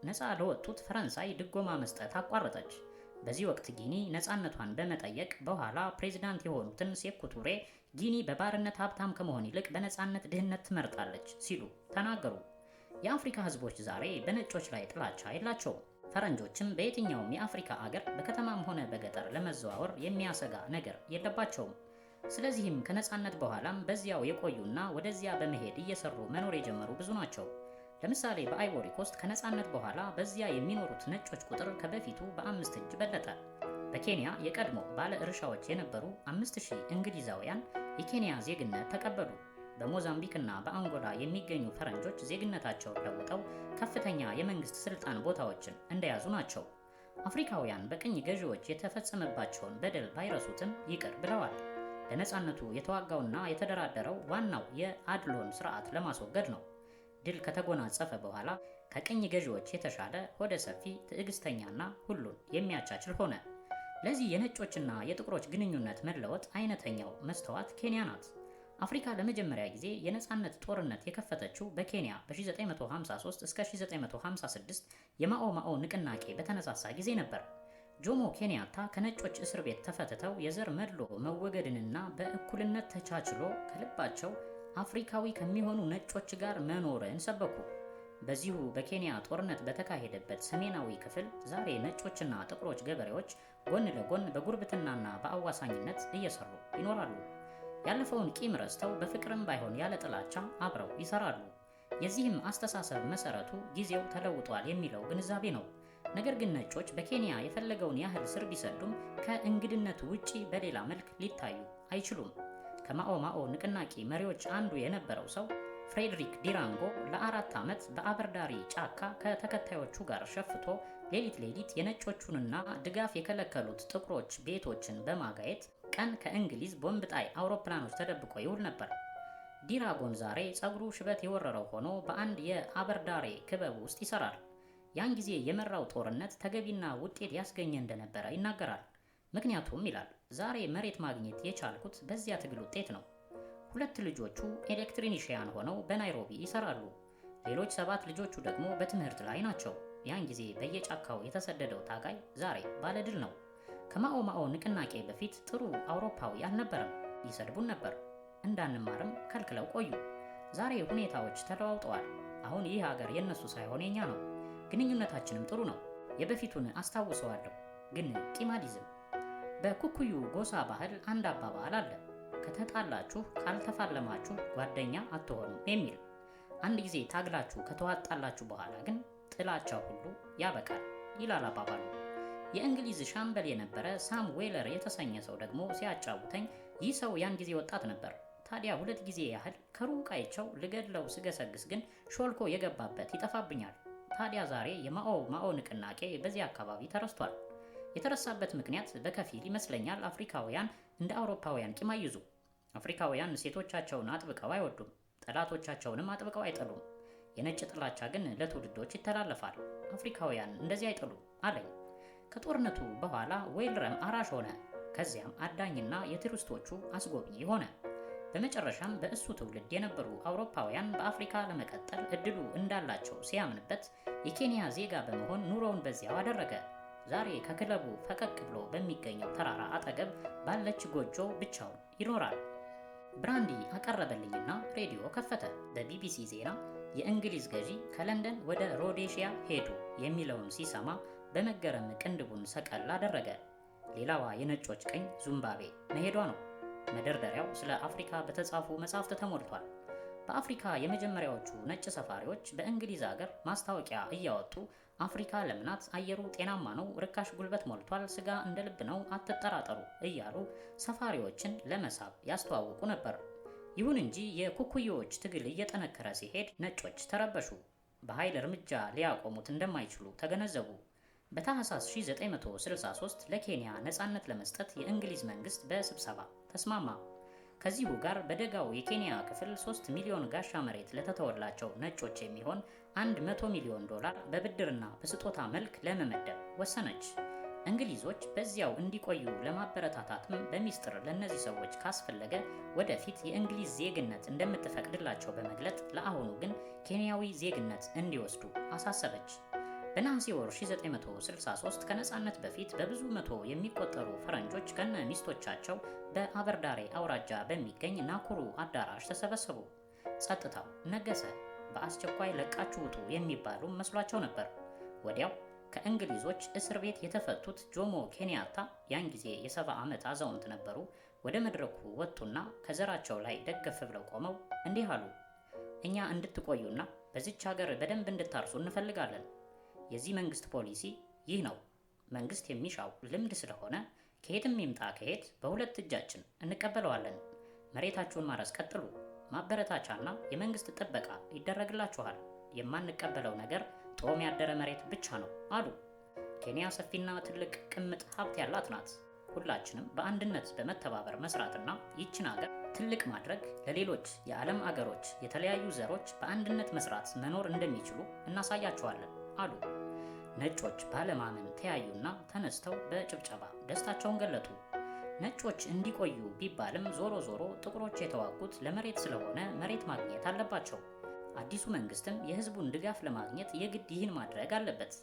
ነጻ ለወጡት ፈረንሳይ ድጎማ መስጠት አቋረጠች። በዚህ ወቅት ጊኒ ነጻነቷን በመጠየቅ በኋላ ፕሬዝዳንት የሆኑትን ሴኩ ቱሬ ጊኒ በባርነት ሀብታም ከመሆን ይልቅ በነጻነት ድህነት ትመርጣለች ሲሉ ተናገሩ። የአፍሪካ ህዝቦች ዛሬ በነጮች ላይ ጥላቻ የላቸውም። ፈረንጆችም በየትኛውም የአፍሪካ አገር በከተማም ሆነ በገጠር ለመዘዋወር የሚያሰጋ ነገር የለባቸውም። ስለዚህም ከነጻነት በኋላም በዚያው የቆዩና ወደዚያ በመሄድ እየሰሩ መኖር የጀመሩ ብዙ ናቸው። ለምሳሌ በአይቮሪ ኮስት ከነጻነት በኋላ በዚያ የሚኖሩት ነጮች ቁጥር ከበፊቱ በ5 እጅ በለጠ። በኬንያ የቀድሞ ባለ እርሻዎች የነበሩ 5000 እንግሊዛውያን የኬንያ ዜግነት ተቀበሉ። በሞዛምቢክና በአንጎላ የሚገኙ ፈረንጆች ዜግነታቸውን ለውጠው ከፍተኛ የመንግስት ስልጣን ቦታዎችን እንደያዙ ናቸው። አፍሪካውያን በቅኝ ገዢዎች የተፈጸመባቸውን በደል ባይረሱትም ይቅር ብለዋል። ለነጻነቱ የተዋጋውና የተደራደረው ዋናው የአድሎን ስርዓት ለማስወገድ ነው። ድል ከተጎናጸፈ በኋላ ከቅኝ ገዢዎች የተሻለ ሆደ ሰፊ፣ ትዕግስተኛና ሁሉን የሚያቻችል ሆነ። ለዚህ የነጮችና የጥቁሮች ግንኙነት መለወጥ አይነተኛው መስተዋት ኬንያ ናት። አፍሪካ ለመጀመሪያ ጊዜ የነጻነት ጦርነት የከፈተችው በኬንያ በ1953 እስከ 1956 የማኦ ማኦ ንቅናቄ በተነሳሳ ጊዜ ነበር። ጆሞ ኬንያታ ከነጮች እስር ቤት ተፈትተው የዘር መድሎ መወገድንና በእኩልነት ተቻችሎ ከልባቸው አፍሪካዊ ከሚሆኑ ነጮች ጋር መኖርን ሰበኩ። በዚሁ በኬንያ ጦርነት በተካሄደበት ሰሜናዊ ክፍል ዛሬ ነጮችና ጥቁሮች ገበሬዎች ጎን ለጎን በጉርብትናና በአዋሳኝነት እየሰሩ ይኖራሉ። ያለፈውን ቂም ረስተው በፍቅርም ባይሆን ያለ ጥላቻ አብረው ይሰራሉ። የዚህም አስተሳሰብ መሰረቱ ጊዜው ተለውጧል የሚለው ግንዛቤ ነው። ነገር ግን ነጮች በኬንያ የፈለገውን ያህል ስር ቢሰዱም ከእንግድነቱ ውጪ በሌላ መልክ ሊታዩ አይችሉም። ከማኦ ማኦ ንቅናቄ መሪዎች አንዱ የነበረው ሰው ፍሬድሪክ ዲራንጎ ለ4 ዓመት በአበርዳሪ ጫካ ከተከታዮቹ ጋር ሸፍቶ ሌሊት ሌሊት የነጮቹንና ድጋፍ የከለከሉት ጥቁሮች ቤቶችን በማጋየት ቀን ከእንግሊዝ ቦምብ ጣይ አውሮፕላኖች ተደብቆ ይውል ነበር። ዲራጎን ዛሬ ጸጉሩ ሽበት የወረረው ሆኖ በአንድ የአበርዳሬ ክበብ ውስጥ ይሰራል። ያን ጊዜ የመራው ጦርነት ተገቢና ውጤት ያስገኘ እንደነበረ ይናገራል። ምክንያቱም ይላል፣ ዛሬ መሬት ማግኘት የቻልኩት በዚያ ትግል ውጤት ነው። 2 ልጆቹ ኤሌክትሪኒሽያን ሆነው በናይሮቢ ይሰራሉ። ሌሎች 7 ልጆቹ ደግሞ በትምህርት ላይ ናቸው። ያን ጊዜ በየጫካው የተሰደደው ታጋይ ዛሬ ባለድል ነው። ከማኦ ማኦ ንቅናቄ በፊት ጥሩ አውሮፓዊ አልነበረም። ይሰድቡን ነበር፣ እንዳንማርም ከልክለው ቆዩ። ዛሬ ሁኔታዎች ተለዋውጠዋል። አሁን ይህ ሀገር የነሱ ሳይሆን የኛ ነው። ግንኙነታችንም ጥሩ ነው። የበፊቱን አስታውሰዋለሁ፣ ግን ቂማሊዝም። በኩኩዩ ጎሳ ባህል አንድ አባባል አለ፣ ከተጣላችሁ ካልተፋለማችሁ ጓደኛ አትሆኑም የሚል። አንድ ጊዜ ታግላችሁ ከተዋጣላችሁ በኋላ ግን ጥላቻው ሁሉ ያበቃል ይላል አባባሉ። የእንግሊዝ ሻምበል የነበረ ሳም ዌለር የተሰኘ ሰው ደግሞ ሲያጫውተኝ ይህ ሰው ያን ጊዜ ወጣት ነበር። ታዲያ 2 ጊዜ ያህል ከሩቅ አይቼው ልገድለው ስገሰግስ ግን ሾልኮ የገባበት ይጠፋብኛል። ታዲያ ዛሬ የማኦ ማኦ ንቅናቄ በዚህ አካባቢ ተረስቷል። የተረሳበት ምክንያት በከፊል ይመስለኛል አፍሪካውያን እንደ አውሮፓውያን ቂም አይዙ። አፍሪካውያን ሴቶቻቸውን አጥብቀው አይወዱም፣ ጠላቶቻቸውንም አጥብቀው አይጠሉም። የነጭ ጥላቻ ግን ለትውልዶች ይተላለፋል። አፍሪካውያን እንደዚህ አይጠሉም አለኝ። ከጦርነቱ በኋላ ዌልረም አራሽ ሆነ። ከዚያም አዳኝና የቱሪስቶቹ አስጎብኚ ሆነ። በመጨረሻም በእሱ ትውልድ የነበሩ አውሮፓውያን በአፍሪካ ለመቀጠል እድሉ እንዳላቸው ሲያምንበት የኬንያ ዜጋ በመሆን ኑሮውን በዚያው አደረገ። ዛሬ ከክለቡ ፈቀቅ ብሎ በሚገኘው ተራራ አጠገብ ባለች ጎጆ ብቻውን ይኖራል። ብራንዲ አቀረበልኝና ሬዲዮ ከፈተ። በቢቢሲ ዜና የእንግሊዝ ገዢ ከለንደን ወደ ሮዴሺያ ሄዱ የሚለውን ሲሰማ በመገረም ቅንድቡን ሰቀል አደረገ። ሌላዋ የነጮች ቀኝ ዙምባቤ መሄዷ ነው። መደርደሪያው ስለ አፍሪካ በተጻፉ መጻሕፍት ተሞልቷል። በአፍሪካ የመጀመሪያዎቹ ነጭ ሰፋሪዎች በእንግሊዝ ሀገር ማስታወቂያ እያወጡ አፍሪካ ለምናት፣ አየሩ ጤናማ ነው፣ ርካሽ ጉልበት ሞልቷል፣ ስጋ እንደ ልብ ነው፣ አትጠራጠሩ እያሉ ሰፋሪዎችን ለመሳብ ያስተዋውቁ ነበር። ይሁን እንጂ የኩኩዮዎች ትግል እየጠነከረ ሲሄድ ነጮች ተረበሹ። በኃይል እርምጃ ሊያቆሙት እንደማይችሉ ተገነዘቡ። በታህሳስ 1963 ለኬንያ ነፃነት ለመስጠት የእንግሊዝ መንግስት በስብሰባ ተስማማ። ከዚሁ ጋር በደጋው የኬንያ ክፍል 3 ሚሊዮን ጋሻ መሬት ለተተወላቸው ነጮች የሚሆን $100 ሚሊዮን በብድርና በስጦታ መልክ ለመመደብ ወሰነች። እንግሊዞች በዚያው እንዲቆዩ ለማበረታታትም በሚስጥር ለእነዚህ ሰዎች ካስፈለገ ወደፊት የእንግሊዝ ዜግነት እንደምትፈቅድላቸው በመግለጥ ለአሁኑ ግን ኬንያዊ ዜግነት እንዲወስዱ አሳሰበች። በነሐሴ ወር 1963 ከነፃነት በፊት በብዙ መቶ የሚቆጠሩ ፈረንጆች ከነ ሚስቶቻቸው በአበርዳሬ አውራጃ በሚገኝ ናኩሩ አዳራሽ ተሰበሰቡ። ጸጥታው ነገሰ። በአስቸኳይ ለቃችሁ ውጡ የሚባሉ መስሏቸው ነበር። ወዲያው ከእንግሊዞች እስር ቤት የተፈቱት ጆሞ ኬንያታ ያን ጊዜ የ70 ዓመት አዛውንት ነበሩ። ወደ መድረኩ ወጡና ከዘራቸው ላይ ደገፍ ብለው ቆመው እንዲህ አሉ። እኛ እንድትቆዩና በዚች ሀገር በደንብ እንድታርሱ እንፈልጋለን። የዚህ መንግስት ፖሊሲ ይህ ነው። መንግስት የሚሻው ልምድ ስለሆነ ከየትም ይምጣ ከየት በሁለት እጃችን እንቀበለዋለን። መሬታችሁን ማረስ ቀጥሉ። ማበረታቻና የመንግስት ጥበቃ ይደረግላችኋል። የማንቀበለው ነገር ጦም ያደረ መሬት ብቻ ነው አሉ። ኬንያ ሰፊና ትልቅ ቅምጥ ሀብት ያላት ናት። ሁላችንም በአንድነት በመተባበር መስራትና ይችን ሀገር ትልቅ ማድረግ ለሌሎች የዓለም አገሮች የተለያዩ ዘሮች በአንድነት መስራት መኖር እንደሚችሉ እናሳያቸዋለን አሉ። ነጮች ባለማመን ተያዩና ተነስተው በጭብጨባ ደስታቸውን ገለጡ። ነጮች እንዲቆዩ ቢባልም ዞሮ ዞሮ ጥቁሮች የተዋጉት ለመሬት ስለሆነ መሬት ማግኘት አለባቸው። አዲሱ መንግስትም የህዝቡን ድጋፍ ለማግኘት የግድ ይህን ማድረግ አለበት።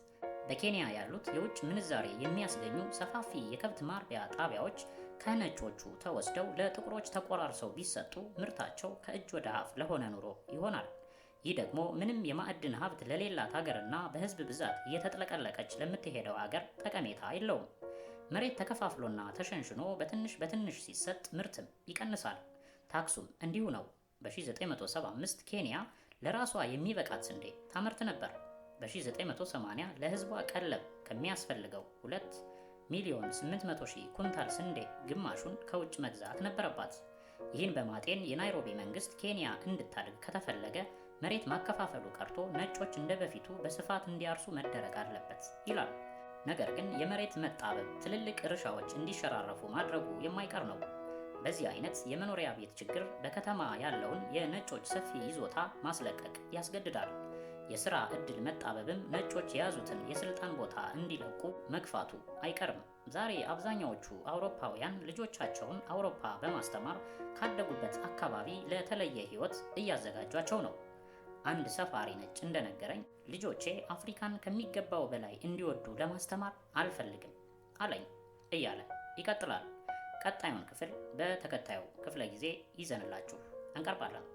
በኬንያ ያሉት የውጭ ምንዛሬ የሚያስገኙ ሰፋፊ የከብት ማርቢያ ጣቢያዎች ከነጮቹ ተወስደው ለጥቁሮች ተቆራርሰው ቢሰጡ ምርታቸው ከእጅ ወደ አፍ ለሆነ ኑሮ ይሆናል። ይህ ደግሞ ምንም የማዕድን ሀብት ለሌላት ሀገርና በህዝብ ብዛት እየተጥለቀለቀች ለምትሄደው ሀገር ጠቀሜታ የለውም። መሬት ተከፋፍሎና ተሸንሽኖ በትንሽ በትንሽ ሲሰጥ ምርትም ይቀንሳል። ታክሱም እንዲሁ ነው። በ1975 ኬንያ ለራሷ የሚበቃት ስንዴ ታመርት ነበር። በ1980 ለህዝቧ ቀለብ ከሚያስፈልገው 2,800,000 ኩንታል ስንዴ ግማሹን ከውጭ መግዛት ነበረባት። ይህን በማጤን የናይሮቢ መንግስት ኬንያ እንድታድግ ከተፈለገ መሬት ማከፋፈሉ ቀርቶ ነጮች እንደበፊቱ በስፋት እንዲያርሱ መደረግ አለበት ይላል። ነገር ግን የመሬት መጣበብ ትልልቅ እርሻዎች እንዲሸራረፉ ማድረጉ የማይቀር ነው። በዚህ አይነት የመኖሪያ ቤት ችግር በከተማ ያለውን የነጮች ሰፊ ይዞታ ማስለቀቅ ያስገድዳል። የሥራ ዕድል መጣበብም ነጮች የያዙትን የስልጣን ቦታ እንዲለቁ መግፋቱ አይቀርም። ዛሬ አብዛኛዎቹ አውሮፓውያን ልጆቻቸውን አውሮፓ በማስተማር ካደጉበት አካባቢ ለተለየ ህይወት እያዘጋጇቸው ነው። አንድ ሰፋሪ ነጭ እንደነገረኝ ልጆቼ አፍሪካን ከሚገባው በላይ እንዲወዱ ለማስተማር አልፈልግም አለኝ እያለ ይቀጥላል። ቀጣዩን ክፍል በተከታዩ ክፍለ ጊዜ ይዘንላችሁ እንቀርባለን።